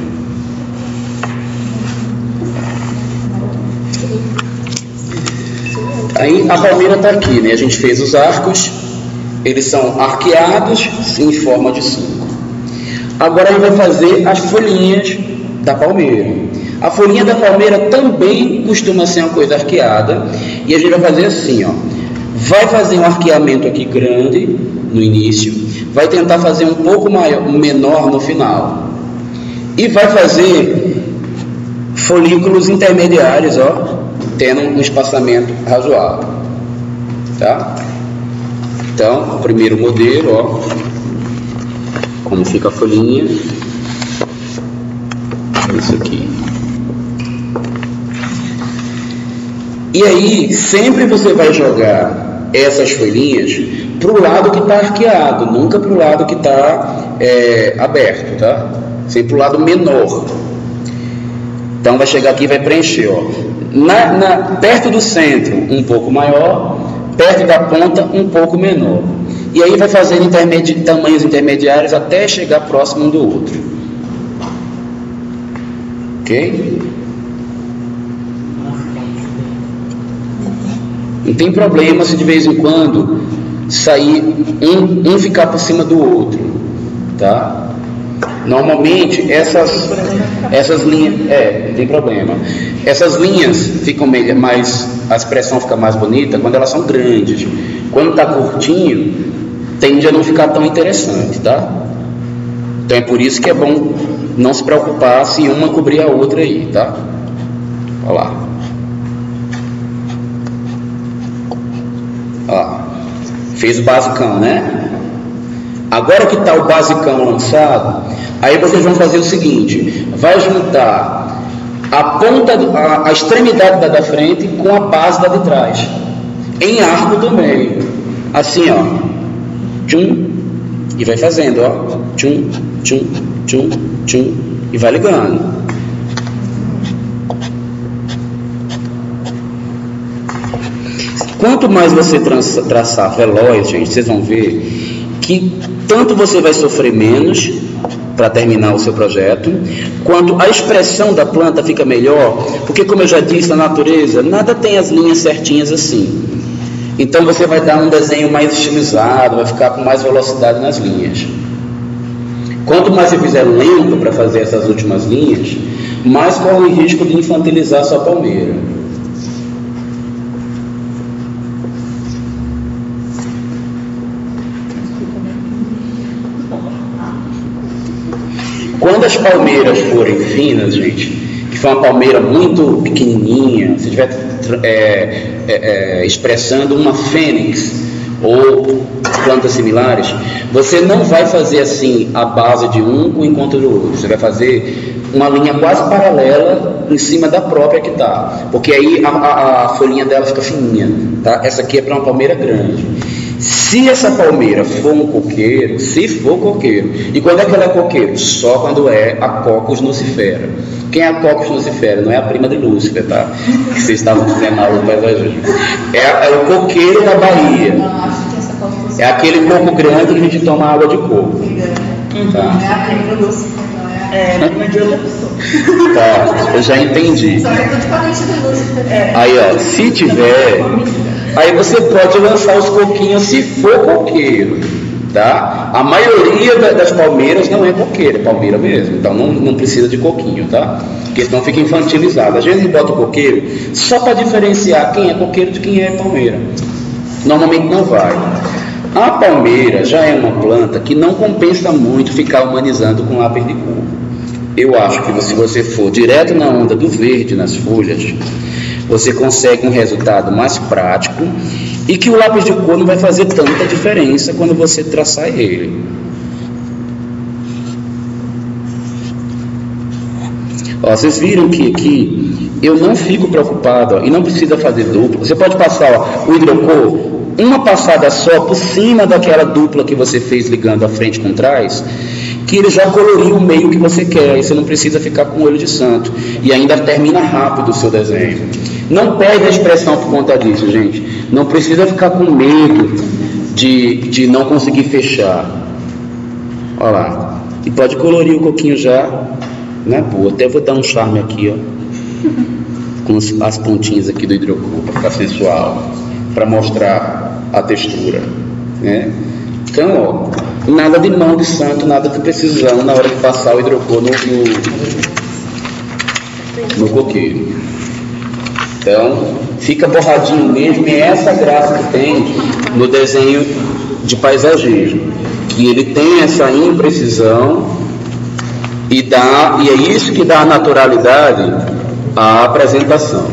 Aí a palmeira tá aqui, né? A gente fez os arcos, eles são arqueados em forma de sulco. Agora a gente vai fazer as folhinhas da palmeira. A folhinha da palmeira também costuma ser uma coisa arqueada, e a gente vai fazer assim, ó. Vai fazer um arqueamento aqui grande no início, vai tentar fazer um pouco menor no final, e vai fazer folículos intermediários, ó, tendo um espaçamento razoável, tá? Então, o primeiro modelo, ó, como fica a folhinha, isso aqui. E aí, sempre você vai jogar essas folhinhas para o lado que está arqueado, nunca para o lado que está aberto, tá? Sempre para o lado menor. Então, vai chegar aqui e vai preencher, ó. Perto do centro, um pouco maior, perto da ponta, um pouco menor. E aí vai fazendo tamanhos intermediários até chegar próximo um do outro. Ok? Não tem problema se de vez em quando sair um ficar por cima do outro, tá? Normalmente essas linhas, não tem problema. Essas linhas ficam mais, a expressão fica mais bonita quando elas são grandes. Quando está curtinho, tende a não ficar tão interessante, tá? Então é por isso que é bom não se preocupar se uma cobrir a outra aí, tá? Olha lá. Ó, fez o basicão, né? Agora que está o basicão lançado, aí vocês vão fazer o seguinte: vai juntar a ponta, a extremidade da frente com a base da de trás, em arco também, assim, ó, tchum, e vai fazendo, ó, tchum, tchum, tchum, tchum, e vai ligando. Quanto mais você traçar veloz, gente, vocês vão ver que tanto você vai sofrer menos para terminar o seu projeto, quanto a expressão da planta fica melhor, porque, como eu já disse, na natureza nada tem as linhas certinhas assim. Então você vai dar um desenho mais estilizado, vai ficar com mais velocidade nas linhas. Quanto mais você fizer lento para fazer essas últimas linhas, mais corre o risco de infantilizar a sua palmeira. Quando as palmeiras forem finas, gente, que for uma palmeira muito pequenininha, se estiver expressando uma fênix ou plantas similares, você não vai fazer assim a base de um com o encontro do outro. Você vai fazer uma linha quase paralela em cima da própria que está, porque aí a folhinha dela fica fininha, tá? Essa aqui é para uma palmeira grande. Se essa palmeira for um coqueiro, se for coqueiro, e quando é que ela é coqueiro? Só quando é a Cocos nucifera. Quem é a Cocos nucifera? Não é a prima de Lúcifer, tá? Que vocês estavam dizendo na aula do paisagismo. É o coqueiro da Bahia. É aquele coco grande que a gente toma água de coco. Tá? É a prima do Lúcifer, não é? É, prima de outra pessoa. Tá, eu já entendi. Só que é tudo parente do Lúcifer. Aí, ó, se tiver, aí você pode lançar os coquinhos se for coqueiro, tá? A maioria das palmeiras não é coqueira, é palmeira mesmo, então não precisa de coquinho, tá? Porque senão fica infantilizado. Às vezes a gente bota o coqueiro só para diferenciar quem é coqueiro de quem é palmeira. Normalmente não vai. A palmeira já é uma planta que não compensa muito ficar humanizando com lápis de cor. Eu acho que se você for direto na onda do verde nas folhas, você consegue um resultado mais prático e que o lápis de cor não vai fazer tanta diferença quando você traçar ele. Ó, vocês viram que aqui eu não fico preocupado, ó, e não precisa fazer dupla. Você pode passar, ó, o hidrocor, uma passada só por cima daquela dupla que você fez ligando a frente com trás, que ele já coloriu o meio que você quer, e você não precisa ficar com o olho de santo, e ainda termina rápido o seu desenho. Não perde a expressão por conta disso, gente. Não precisa ficar com medo de não conseguir fechar. Olha lá. E pode colorir o coquinho já, né? Boa. Até vou dar um charme aqui, ó, com as pontinhas aqui do hidrocor, para ficar sensual, para mostrar a textura, né? Então, ó, nada de mão de santo, nada de precisão na hora de passar o hidrocor no coqueiro. Então, fica borradinho mesmo, e é essa graça que tem no desenho de paisagismo, que ele tem essa imprecisão e é isso que dá a naturalidade à apresentação.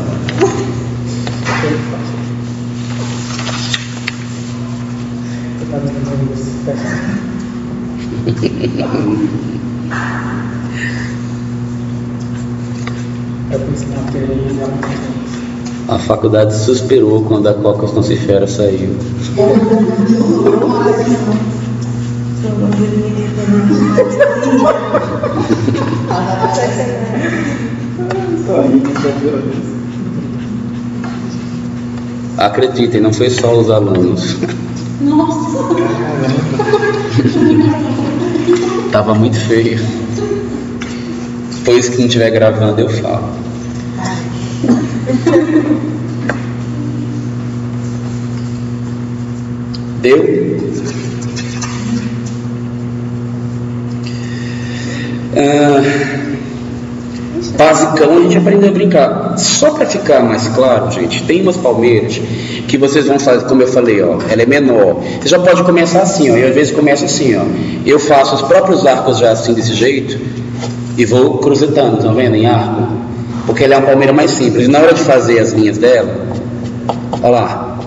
A faculdade suspirou quando a Cocos Nocifera saiu. Acreditem, não foi só os alunos. Nossa! Tava muito feio. Depois que não estiver gravando eu falo. Deu? Basicão, a gente aprendeu a brincar. Só para ficar mais claro, gente, tem umas palmeiras que vocês vão fazer, como eu falei, ó, ela é menor. Você já pode começar assim, ó. Eu às vezes começo assim, ó. Eu faço os próprios arcos já assim desse jeito e vou cruzetando, estão vendo, em arco? Porque ela é uma palmeira mais simples. E na hora de fazer as linhas dela, olha lá.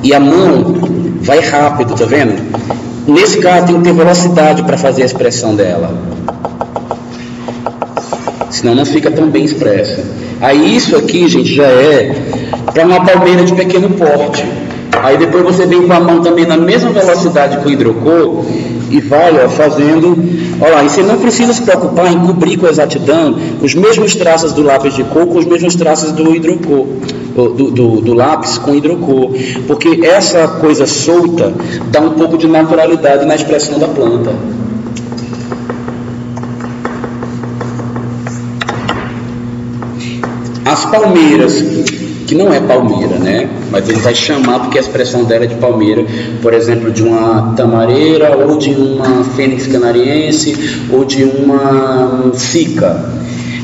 E a mão vai rápido, tá vendo? Nesse caso tem que ter velocidade para fazer a expressão dela. Senão não fica tão bem expressa. Aí isso aqui, gente, já é para uma palmeira de pequeno porte. Aí depois você vem com a mão também na mesma velocidade que o hidrocor e vai, ó, fazendo. Olha lá, e você não precisa se preocupar em cobrir com exatidão os mesmos traços do lápis de cor com os mesmos traços do hidrocor, do lápis com hidrocor, porque essa coisa solta dá um pouco de naturalidade na expressão da planta. As palmeiras, que não é palmeira, né? Mas ele vai chamar porque a expressão dela é de palmeira, por exemplo, de uma tamareira, ou de uma fênix canariense, ou de uma cica.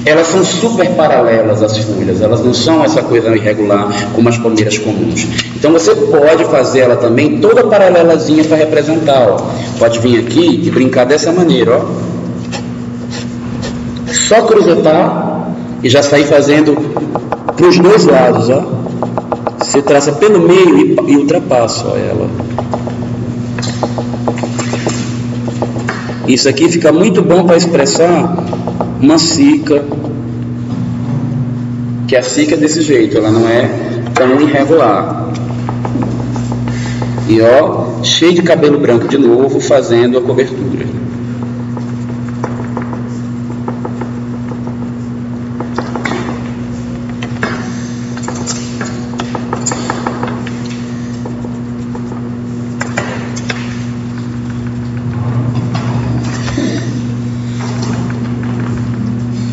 Elas são super paralelas às folhas, elas não são essa coisa irregular como as palmeiras comuns. Então você pode fazer ela também toda paralelazinha para representar, ó. Pode vir aqui e brincar dessa maneira, ó. Só cruzetar e já sair fazendo para os dois lados, ó. Você traça pelo meio e ultrapassa, ó, ela. Isso aqui fica muito bom para expressar uma cica, que a cica é desse jeito, ela não é tão irregular. E ó, cheio de cabelo branco de novo, fazendo a cobertura.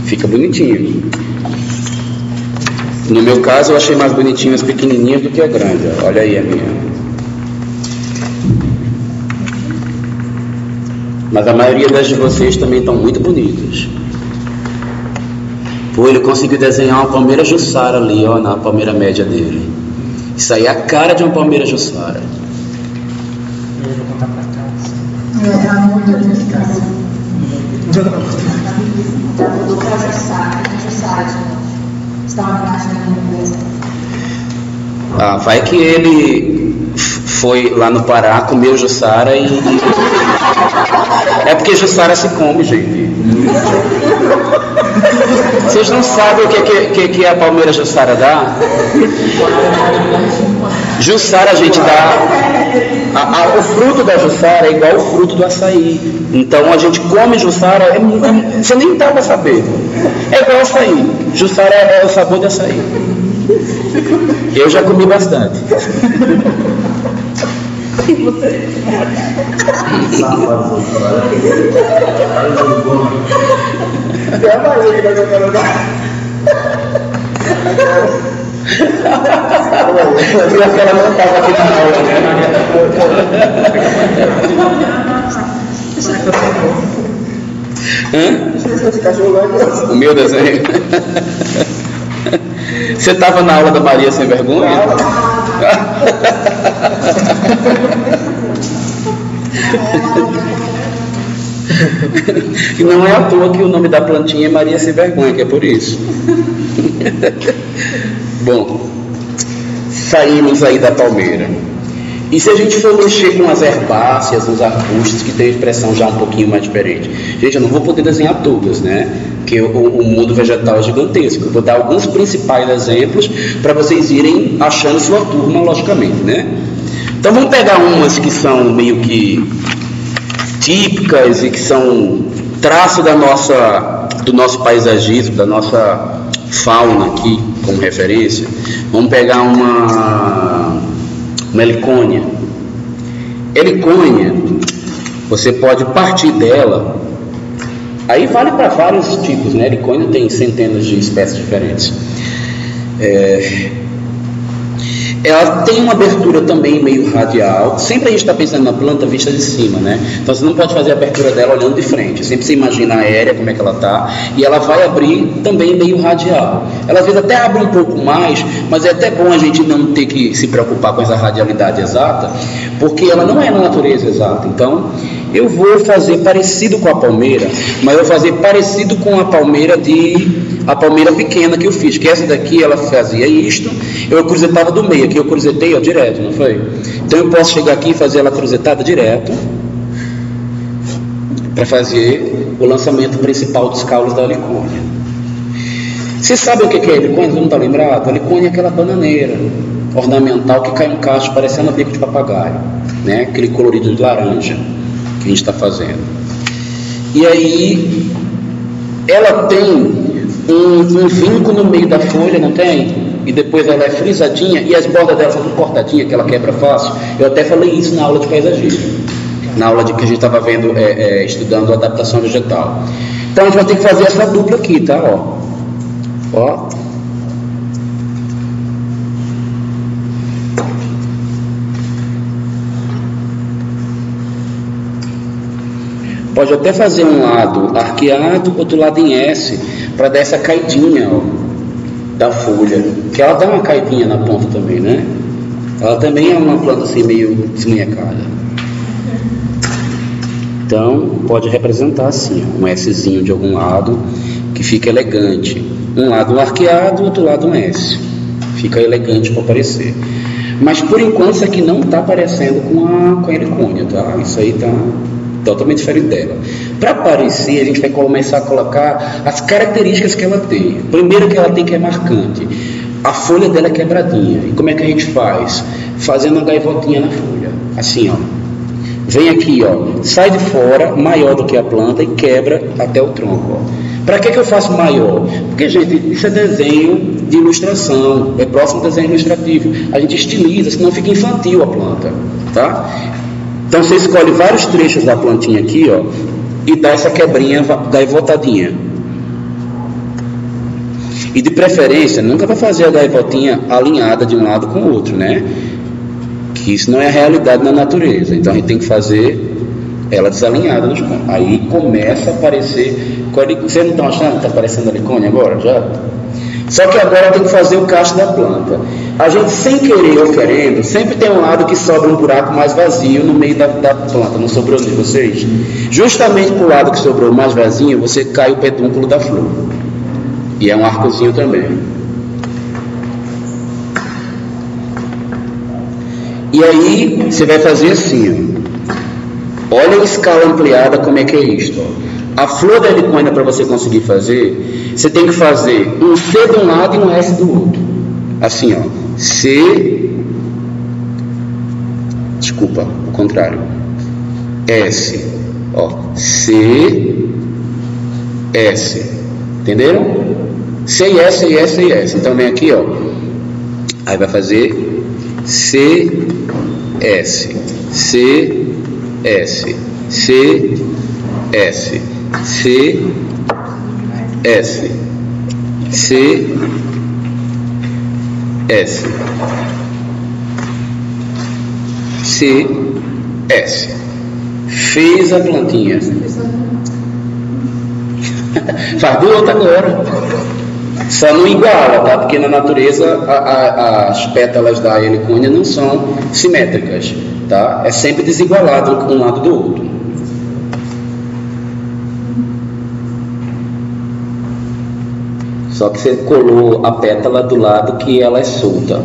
Fica bonitinho. No meu caso, eu achei mais bonitinho as pequenininhas do que a grande. Olha aí a minha. Mas a maioria das de vocês também estão muito bonitas. Pô, ele conseguiu desenhar uma palmeira jussara ali, ó, na palmeira média dele. Isso aí é a cara de uma palmeira jussara. Eu vou contar pra casa. É muito eficaz. Já mudou pra Jussara. Está uma imagem Ah, vai que ele foi lá no Pará, comeu jussara e... É porque jussara se come, gente. Vocês não sabem o que a palmeira jussara dá? Jussara a gente dá... o fruto da jussara é igual ao fruto do açaí. Então a gente come jussara, você nem dá pra saber. É igual açaí. Jussara é o sabor de açaí. Eu já comi bastante. E você? E aquela não estava aqui na aula, né? O meu desenho. Você estava na aula da Maria Sem Vergonha? E não é à toa que o nome da plantinha é Maria Sem Vergonha, que é por isso. Bom, saímos aí da palmeira. E se a gente for mexer com as herbáceas, os arbustos, que tem expressão já um pouquinho mais diferente? Gente, eu não vou poder desenhar todas, né? Porque o mundo vegetal é gigantesco. Eu vou dar alguns principais exemplos para vocês irem achando sua turma, logicamente, né? Então vamos pegar umas que são meio que típicas e que são traço do nosso paisagismo, da nossa fauna aqui como referência. Vamos pegar uma helicônia. Helicônia, você pode partir dela. Aí vale para vários tipos, né? Helicônia tem centenas de espécies diferentes. Ela tem uma abertura também meio radial. Sempre a gente está pensando na planta vista de cima, né? Então você não pode fazer a abertura dela olhando de frente. Sempre você imagina aérea, como é que ela está. E ela vai abrir também meio radial. Ela às vezes até abre um pouco mais, mas é até bom a gente não ter que se preocupar com essa radialidade exata, porque ela não é na natureza exata. Então eu vou fazer parecido com a palmeira, mas eu vou fazer parecido com a palmeira pequena que eu fiz, que essa daqui ela fazia isto, eu cruzetava do meio, aqui eu cruzetei direto, não foi? Então eu posso chegar aqui e fazer ela cruzetada direto, para fazer o lançamento principal dos caules da helicônia. Vocês sabem o que é helicônia? Você não está lembrado? A helicônia é aquela bananeira ornamental que cai um cacho parecendo um bico de papagaio, né? Aquele colorido de laranja que a gente está fazendo. E aí ela tem um vinco no meio da folha, não tem? E depois ela é frisadinha e as bordas dela são tudo cortadinhas, que ela quebra fácil. Eu até falei isso na aula de paisagismo, na aula de que a gente estava vendo, estudando adaptação vegetal. Então a gente vai ter que fazer essa dupla aqui, tá? Ó. Pode até fazer um lado arqueado, outro lado em S, para dar essa caidinha, ó, da folha. Que ela dá uma caidinha na ponta também, né? Ela também é uma planta assim meio desmunhecada. Então, pode representar assim, ó, um Szinho de algum lado, que fica elegante. Um lado arqueado, outro lado um S. Fica elegante para aparecer. Mas por enquanto isso aqui não está aparecendo com a helicônia, tá? Isso aí está totalmente diferente dela. Para aparecer, a gente vai começar a colocar as características que ela tem. Primeiro que ela tem, que é marcante, a folha dela é quebradinha. E como é que a gente faz? Fazendo uma gaivotinha na folha, assim, ó. Vem aqui, ó, sai de fora, maior do que a planta, e quebra até o tronco, ó. Para que eu faço maior? Porque, gente, isso é desenho de ilustração, é próximo desenho ilustrativo. A gente estiliza, senão fica infantil a planta, tá? Então você escolhe vários trechos da plantinha aqui, ó, e dá essa quebrinha gaivotadinha. E de preferência, nunca vai fazer a gaivotinha alinhada de um lado com o outro, né? Que isso não é a realidade na natureza. Então a gente tem que fazer ela desalinhada nos pontos. Aí começa a aparecer. Vocês não estão achando que está aparecendo a helicônia agora? Já? Só que agora tem que fazer o cacho da planta. A gente, sem querer ou querendo, sempre tem um lado que sobra um buraco mais vazio no meio da planta. Não sobrou de vocês? Justamente para o lado que sobrou mais vazio, você cai o pedúnculo da flor. E é um arcozinho também. E aí você vai fazer assim, ó. Olha a escala ampliada como é que é isto, ó. A flor da helicônia, para você conseguir fazer, você tem que fazer um C de um lado e um S do outro. Assim, ó. C. Desculpa, o contrário. S. Ó. C. S. Entenderam? C e S, e S, e S. Então vem aqui, ó. Aí vai fazer C, S. C, S. C, S. C, S, C, S, C, S. Fez a plantinha. Faz do outro agora. Só não iguala, tá? Porque na natureza as pétalas da helicônia não são simétricas, tá? É sempre desigualado um lado do outro. Só que você colou a pétala do lado que ela é solta,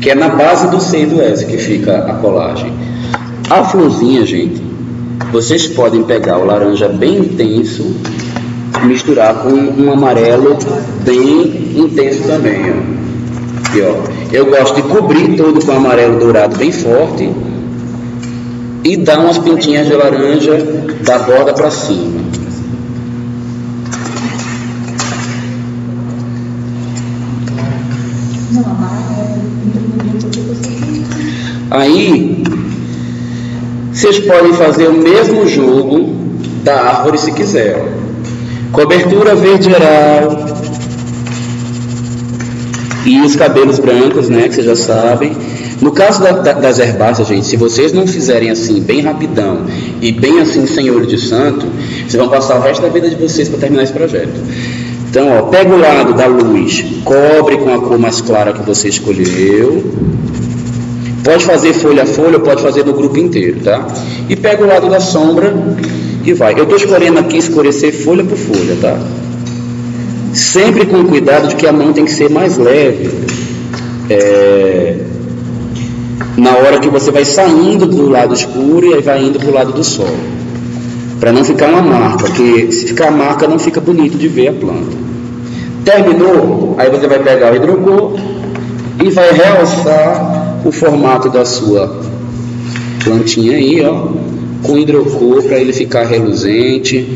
que é na base do C e do S que fica a colagem. A florzinha, gente, vocês podem pegar o laranja bem intenso, misturar com um amarelo bem intenso também, ó. Aqui, ó. Eu gosto de cobrir todo com amarelo dourado bem forte e dar umas pintinhas de laranja da borda para cima. Aí vocês podem fazer o mesmo jogo da árvore se quiser. Cobertura verde geral e os cabelos brancos, né, que vocês já sabem. No caso das herbáceas, gente, se vocês não fizerem assim bem rapidão e bem assim sem olho de santo, vocês vão passar o resto da vida de vocês para terminar esse projeto. Então, ó, pega o lado da luz, cobre com a cor mais clara que você escolheu. Pode fazer folha a folha, pode fazer no grupo inteiro, tá? E pega o lado da sombra e vai. Eu estou escolhendo aqui escurecer folha por folha, tá? Sempre com cuidado de que a mão tem que ser mais leve. Na hora que você vai saindo do lado escuro e aí vai indo para o lado do sol. Para não ficar uma marca, porque se ficar marca não fica bonito de ver a planta. Terminou? Aí você vai pegar o hidrocor e vai realçar o formato da sua plantinha aí, ó, com hidrocor para ele ficar reluzente,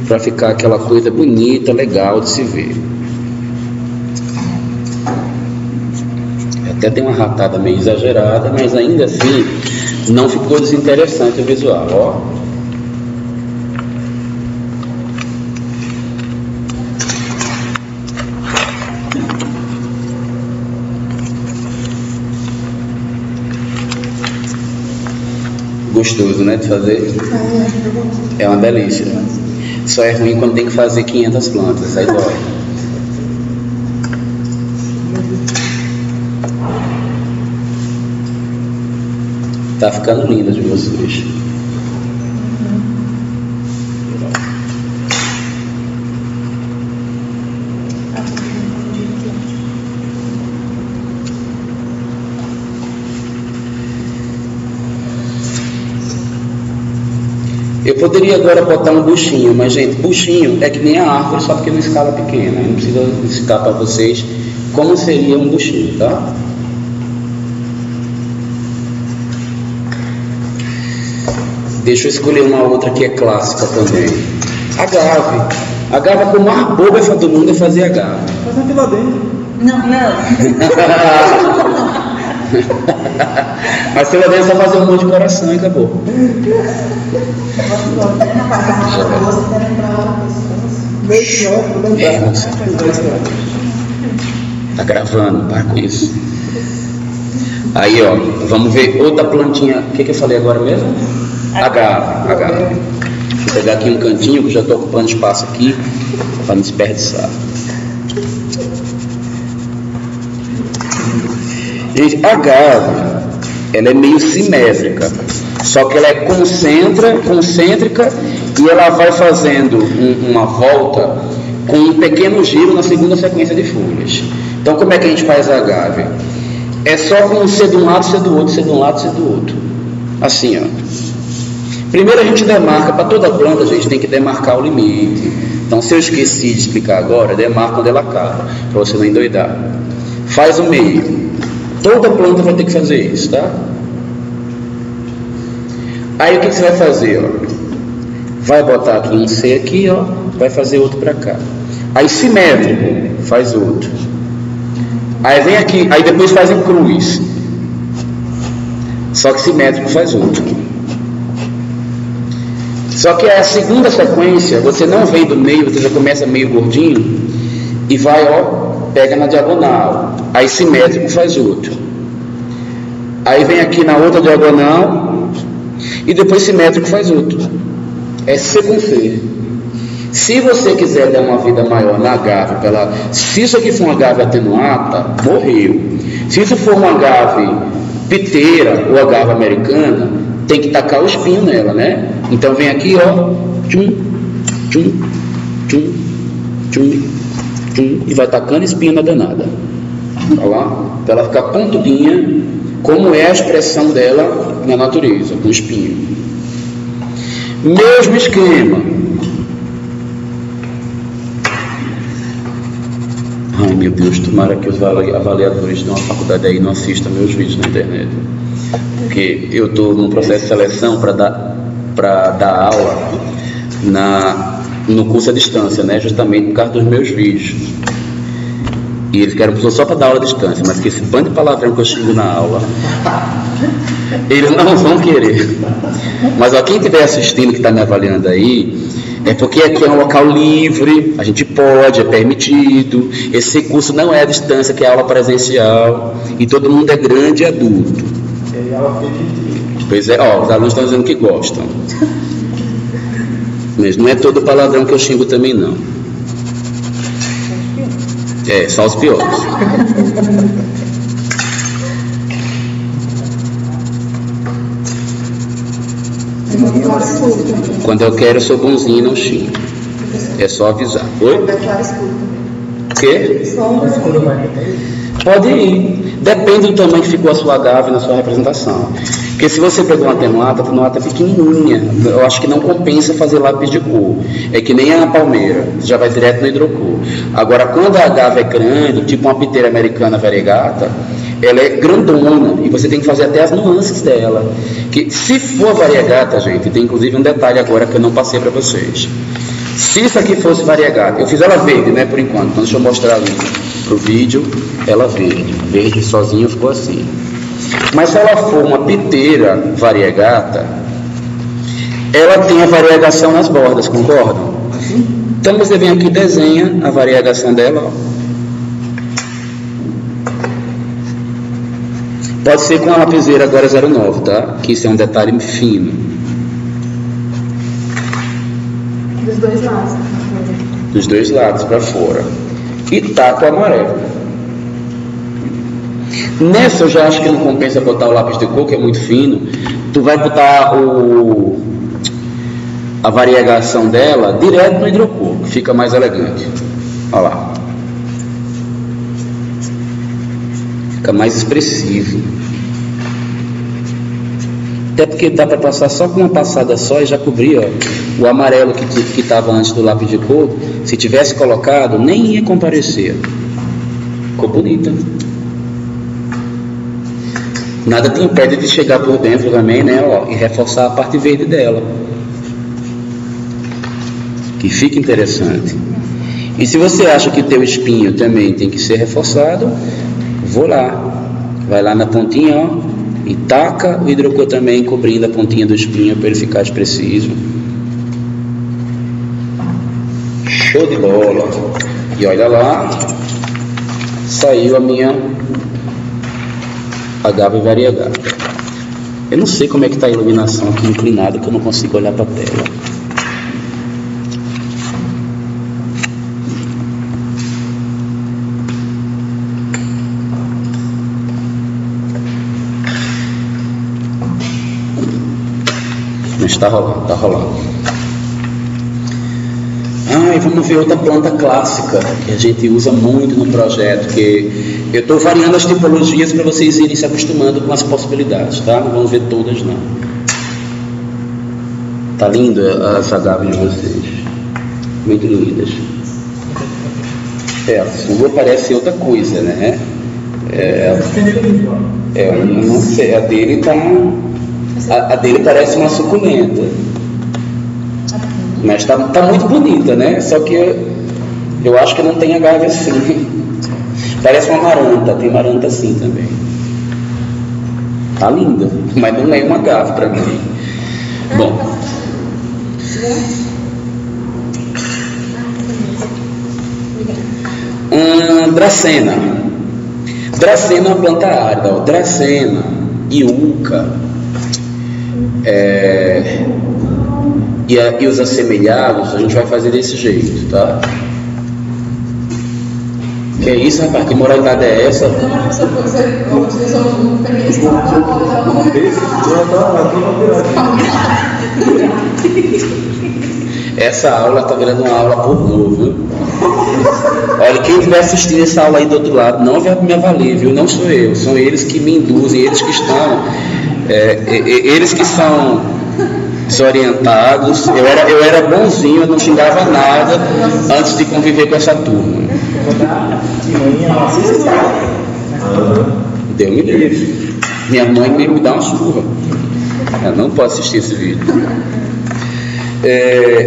para ficar aquela coisa bonita, legal de se ver. Até tem uma ratada meio exagerada, mas ainda assim não ficou desinteressante o visual, ó. Gostoso, né, de fazer? É uma delícia. Só é ruim quando tem que fazer 500 plantas, aí dói. Tá ficando linda de vocês. Eu poderia agora botar um buchinho, mas gente, buchinho é que nem a árvore, só porque é uma escala pequena. Eu não preciso explicar para vocês como seria um buchinho, tá? Deixa eu escolher uma outra que é clássica também. Agave. Agave, a coisa mais boba do mundo é fazer agave. Faz aquilo lá dentro. Não. Mas pelo menos é só fazer um monte de coração e acabou. Tá gravando, para com isso. Aí, ó, vamos ver outra plantinha. O que eu falei agora mesmo? Agave. Vou pegar aqui um cantinho, que eu já estou ocupando espaço aqui, para não desperdiçar. Gente, a agave, ela é meio simétrica, só que ela é concêntrica e ela vai fazendo uma volta com um pequeno giro na segunda sequência de folhas. Então, como é que a gente faz a agave? É só com ser de um lado, ser do outro, ser de um lado, ser do outro. Assim, ó. Primeiro a gente demarca, para toda planta, gente, tem que demarcar o limite. Então, se eu esqueci de explicar agora, demarca onde ela acaba, para você não endoidar. Faz o meio. Toda planta vai ter que fazer isso, tá? Aí o que você vai fazer, ó? Vai botar aqui um C aqui, ó, vai fazer outro para cá. Aí simétrico, faz outro. Aí vem aqui, aí depois faz em cruz. Só que simétrico faz outro. Só que a segunda sequência, você não vem do meio, você já começa meio gordinho e vai, ó, pega na diagonal. Aí simétrico faz outro. Aí vem aqui na outra diagonal e depois simétrico faz outro. É C com C. Se você quiser dar uma vida maior na agave, se isso aqui for uma agave atenuata, morreu. Se isso for uma agave piteira ou agave americana, tem que tacar o espinho nela, né? Então vem aqui, ó, tchum, tchum, tchum, tchum, tchum, e vai tacando espinho na danada. Olha lá, para ela ficar pontudinha, como é a expressão dela na natureza, com espinho. Mesmo esquema. Ai meu Deus, tomara que os avaliadores de uma faculdade aí não assistam meus vídeos na internet. Porque eu estou num processo de seleção para dar aula no curso à distância, né? Justamente por causa dos meus vídeos. E eles querem pessoa só para dar aula à distância, mas que esse bando de palavrão que eu xingo na aula, eles não vão querer. Mas ó, quem estiver assistindo, que está me avaliando aí, é porque aqui é um local livre, a gente pode, é permitido. Esse curso não é à distância, que é aula presencial, e todo mundo é grande e adulto. Pois é, ó, os alunos estão dizendo que gostam. Mas não é todo palavrão que eu xingo também, não. É, só os piores. Quando eu quero, eu sou bonzinho e não xingo. É só avisar. Oi? O quê? Pode ir. Depende do tamanho que ficou a sua agave na sua representação. Porque se você pegou uma atenuata é pequenininha. Eu acho que não compensa fazer lápis de cor. É que nem a palmeira. Você já vai direto no hidrocor. Agora, quando a agave é grande, tipo uma piteira americana variegata, ela é grandona. E você tem que fazer até as nuances dela. Que se for variegata, gente, tem inclusive um detalhe agora que eu não passei para vocês. Se isso aqui fosse variegata, eu fiz ela verde, né, por enquanto. Então, deixa eu mostrar ali pro vídeo, ela verde. Verde sozinho ficou assim. Mas se ela for uma piteira variegata, ela tem a variegação nas bordas, concordam? Então você vem aqui e desenha a variegação dela. Ó. Pode ser com a lapiseira agora 09, tá? Que isso é um detalhe fino. Dos dois lados. Dos dois lados para fora. E taco amarelo. Nessa eu já acho que não compensa botar o lápis de cor, que é muito fino. Tu vai botar a variegação dela direto no hidrocor, que fica mais elegante. Olha lá. Fica mais expressivo. Até porque dá para passar só com uma passada só e já cobrir, ó, o amarelo que estava antes do lápis de cor. Se tivesse colocado, nem ia comparecer. Ficou bonita. Nada te impede de chegar por dentro também, né, ó, e reforçar a parte verde dela. Que fica interessante. E se você acha que teu espinho também tem que ser reforçado, vou lá. Vai lá na pontinha, ó, e taca o hidrocor também, cobrindo a pontinha do espinho para ele ficar expressivo. Show de bola. E olha lá, saiu a minha agave variegata. Eu não sei como é que está a iluminação aqui inclinada, que eu não consigo olhar para a tela. Mas está rolando, está rolando. E vamos ver outra planta clássica que a gente usa muito no projeto, que eu estou variando as tipologias para vocês irem se acostumando com as possibilidades, tá? Não vamos ver todas não. Tá lindo as agaves de vocês, muito lindas. A sua parece outra coisa, né? Eu não sei, a dele parece uma suculenta. Mas tá muito bonita, né? Só que eu acho que não tem agave assim. Parece uma maranta, tem maranta assim também. Tá linda, mas não é uma agave para mim. Bom. Dracena. Dracena é uma planta árida. Ó. Dracena, iuca, e os assemelhados, a gente vai fazer desse jeito, tá? Que é isso, rapaz? Que moralidade é essa? Essa aula tá virando uma aula pornô, viu? Olha, quem estiver assistindo essa aula aí do outro lado, não vai me avalie, viu? Não sou eu, são eles que me induzem, eles que estão, eles que são desorientados. Eu era bonzinho, eu não xingava nada antes de conviver com essa turma. Deus me livre. Minha mãe me dá uma surra. Eu não posso assistir esse vídeo.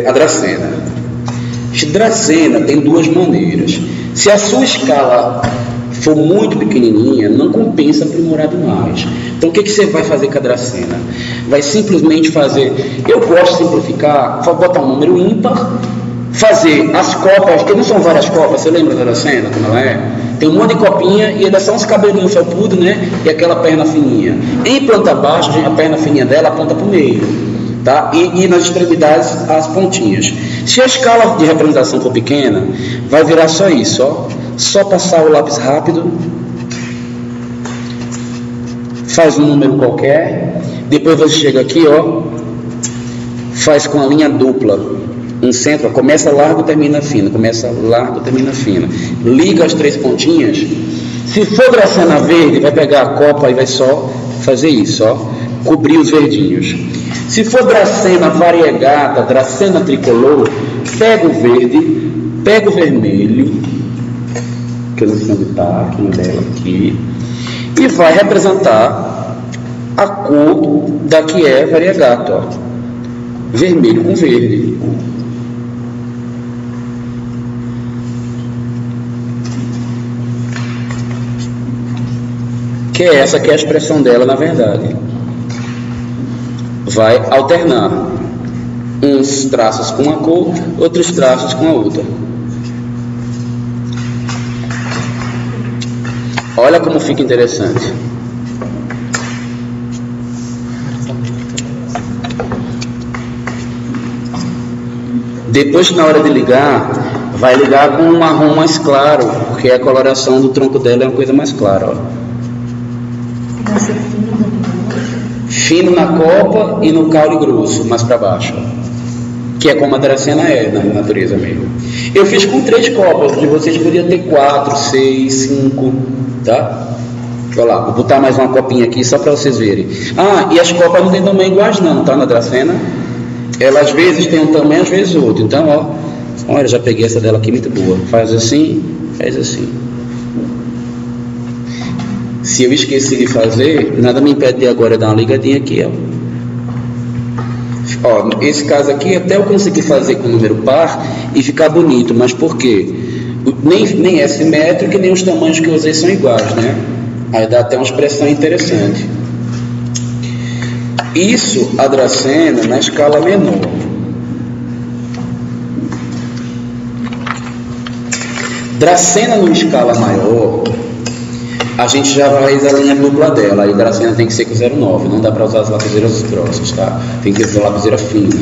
A Dracena. Dracena tem duas maneiras. Se a sua escala for muito pequenininha, não compensa aprimorar demais. Então o que você vai fazer com a Dracena? Vai simplesmente fazer, eu gosto de simplificar, botar um número ímpar, fazer as copas, que não são várias copas, você lembra da Dracena como ela é? Tem um monte de copinha e ainda são uns cabelinhos felpudos, né? E aquela perna fininha. Em planta baixa, a perna fininha dela aponta para o meio, tá? E nas extremidades as pontinhas. Se a escala de representação for pequena, vai virar só isso, ó. Só passar o lápis rápido, faz um número qualquer, depois você chega aqui, ó, faz com a linha dupla, um centro, ó, começa largo, termina fina, começa largo, termina fina, liga as três pontinhas. Se for Dracena verde, vai pegar a copa e vai só fazer isso, ó, cobrir os verdinhos. Se for Dracena variegata, Dracena tricolor, pega o verde, pega o vermelho, que eu não sei onde está, aqui no dela, aqui, e vai representar a cor da que é variegata, ó, vermelho com verde. Que é essa que é a expressão dela na verdade. Vai alternar uns traços com uma cor, outros traços com a outra. Olha como fica interessante. Depois, na hora de ligar, vai ligar com um marrom mais claro, porque a coloração do tronco dela é uma coisa mais clara, ó. Fino na copa e no caule grosso, mais para baixo, que é como a Dracena é na natureza mesmo. Eu fiz com 3 copas, de vocês podiam ter 4, 6, 5, tá? Olha lá, vou botar mais uma copinha aqui só para vocês verem. E as copas não tem tamanho iguais não, tá? Na Dracena, ela às vezes tem um tamanho, às vezes outro. Então, ó, olha, já peguei essa dela aqui muito boa. Faz assim, faz assim. Se eu esqueci de fazer, nada me impede de agora dar uma ligadinha aqui, ó. Ó, esse caso aqui até eu consegui fazer com número par e ficar bonito, mas por quê? Nem é simétrico e nem os tamanhos que eu usei são iguais, né? Aí dá até uma expressão interessante. Isso a Dracena na escala menor. Dracena numa escala maior, a gente já faz a linha dupla dela. Aí a Dracena tem que ser com 0,9. Não dá para usar as lapiseiras grossas, tá? Tem que usar a lapiseira fina.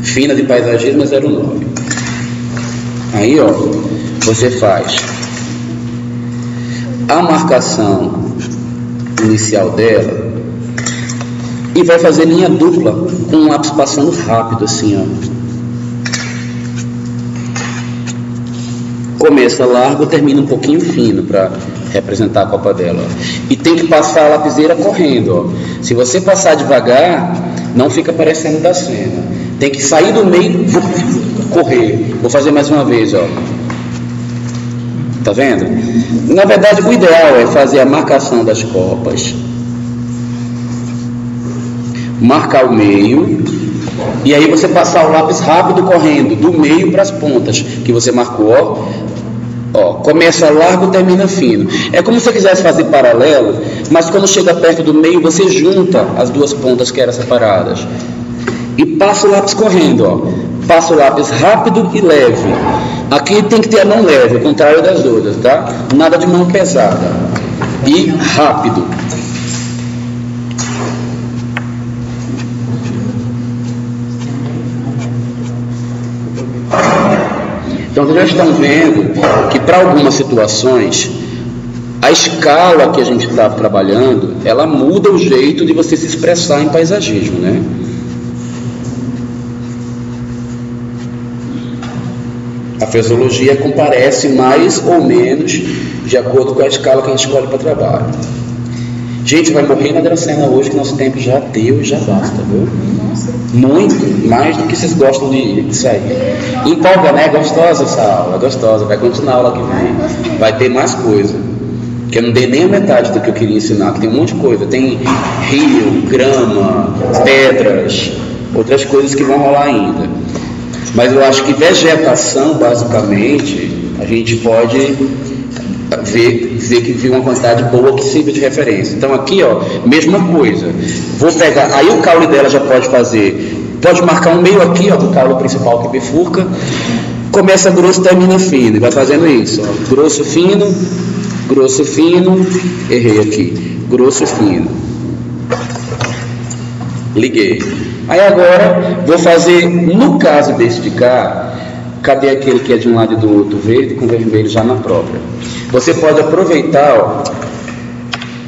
Fina de paisagismo é 0,9. Aí, ó, você faz a marcação inicial dela e vai fazer linha dupla com o lápis passando rápido, assim, ó. Começa largo, termina um pouquinho fino para representar a copa dela. E tem que passar a lapiseira correndo, ó. Se você passar devagar, não fica parecendo da cena. Tem que sair do meio, correr. Vou fazer mais uma vez, ó. Tá vendo? Na verdade, o ideal é fazer a marcação das copas, marcar o meio, e aí você passar o lápis rápido correndo do meio para as pontas que você marcou, ó. Ó, começa largo, termina fino. É como se você quisesse fazer paralelo, mas quando chega perto do meio, você junta as duas pontas que eram separadas e passa o lápis correndo, ó. Passa o lápis rápido e leve. Aqui tem que ter a mão leve, ao contrário das outras, tá? Nada de mão pesada. E rápido. Então vocês já estão vendo que para algumas situações a escala que a gente está trabalhando, ela muda o jeito de você se expressar em paisagismo, né? A fisiologia comparece mais ou menos de acordo com a escala que a gente escolhe para trabalho. Gente, vai morrer na Dracena hoje, que nosso tempo já deu e já basta, viu? Muito, mais do que vocês gostam de sair. Empolga, né? Gostosa essa aula, gostosa. Vai continuar a aula que vem. Vai ter mais coisa. Que eu não dei nem a metade do que eu queria ensinar, que tem um monte de coisa. Tem rio, grama, pedras, outras coisas que vão rolar ainda. Mas eu acho que vegetação, basicamente, a gente pode ver que viu uma quantidade boa que sirva de referência. Então aqui, ó, mesma coisa. Vou pegar, aí o caule dela já pode fazer, pode marcar um meio aqui, ó, do caule principal que bifurca. Começa grosso, termina fino. E vai fazendo isso, ó. Grosso, fino, errei aqui. Grosso, fino. Liguei. Aí agora vou fazer, no caso desse de cá, cadê aquele que é de um lado e do outro verde, com vermelho já na própria? Você pode aproveitar, ó,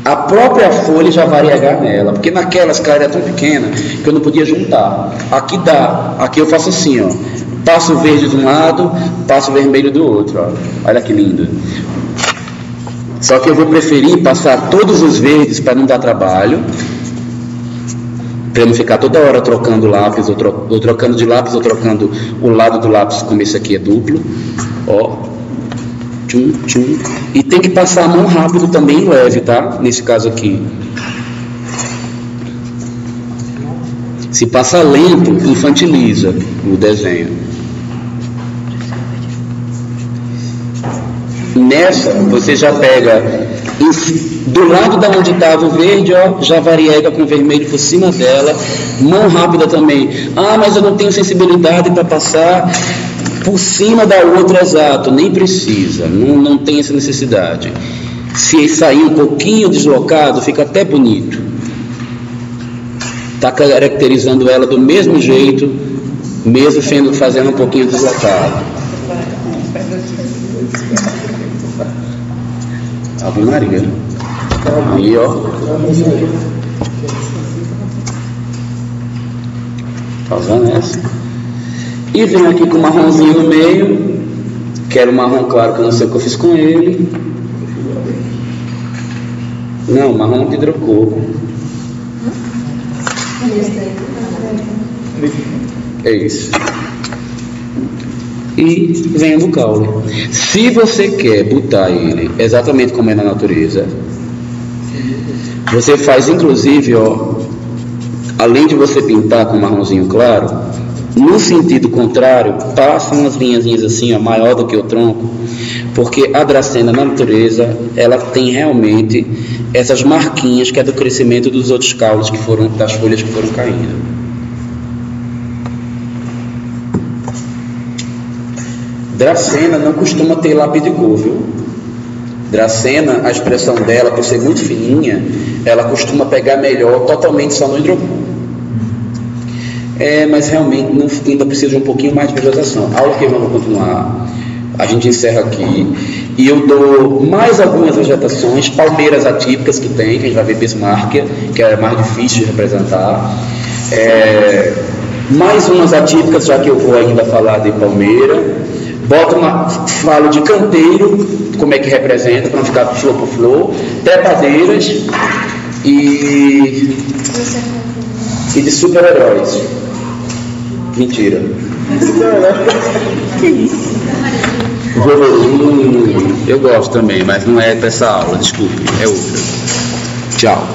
a própria folha e já variegar nela, porque naquelas, cara, era tão pequena que eu não podia juntar. Aqui dá, aqui eu faço assim, ó, passo o verde de um lado, passo o vermelho do outro, ó. Olha que lindo. Só que eu vou preferir passar todos os verdes para não dar trabalho, para não ficar toda hora trocando lápis, ou trocando de lápis, ou trocando o lado do lápis, como esse aqui é duplo, ó, tchum, tchum. E tem que passar a mão rápido também, leve, tá? Nesse caso aqui. Se passa lento, infantiliza o desenho. Nessa, você já pega do lado da onde estava o verde, ó, já variega com o vermelho por cima dela. Mão rápida também. Ah, mas eu não tenho sensibilidade para passar por cima da outra, exato. Nem precisa, não tem essa necessidade. Se sair um pouquinho deslocado, fica até bonito. Está caracterizando ela do mesmo jeito, mesmo fazendo um pouquinho deslocado. Ave Maria. Aí, ó. Tá usando essa? E vem aqui com o marronzinho no meio. Quero marrom claro, que eu não sei o que eu fiz com ele. Não, marrom de hidrococo. É isso. E venho do caule. Se você quer botar ele exatamente como é na natureza, você faz inclusive, ó, além de você pintar com marronzinho claro, no sentido contrário, passa umas linhazinhas assim, ó, maior do que o tronco, porque a Dracena na natureza, ela tem realmente essas marquinhas que é do crescimento dos outros caules das folhas que foram caindo. Dracena não costuma ter lápis de cor, viu? Dracena, a expressão dela, por ser muito fininha, ela costuma pegar melhor totalmente só no hidrocor. Mas realmente ainda precisa de um pouquinho mais de visualização. A aula que vamos continuar, a gente encerra aqui. E eu dou mais algumas vegetações, palmeiras atípicas que tem, que a gente vai ver Bismarckia, que é mais difícil de representar. Mais umas atípicas, já que eu vou ainda falar de palmeira. Falo de canteiro, como é que representa, para não ficar flor por flor. Trepadeiras e de super-heróis. Mentira. Que isso? Wolverine, eu gosto também, mas não é dessa aula, desculpe, é outra. Tchau.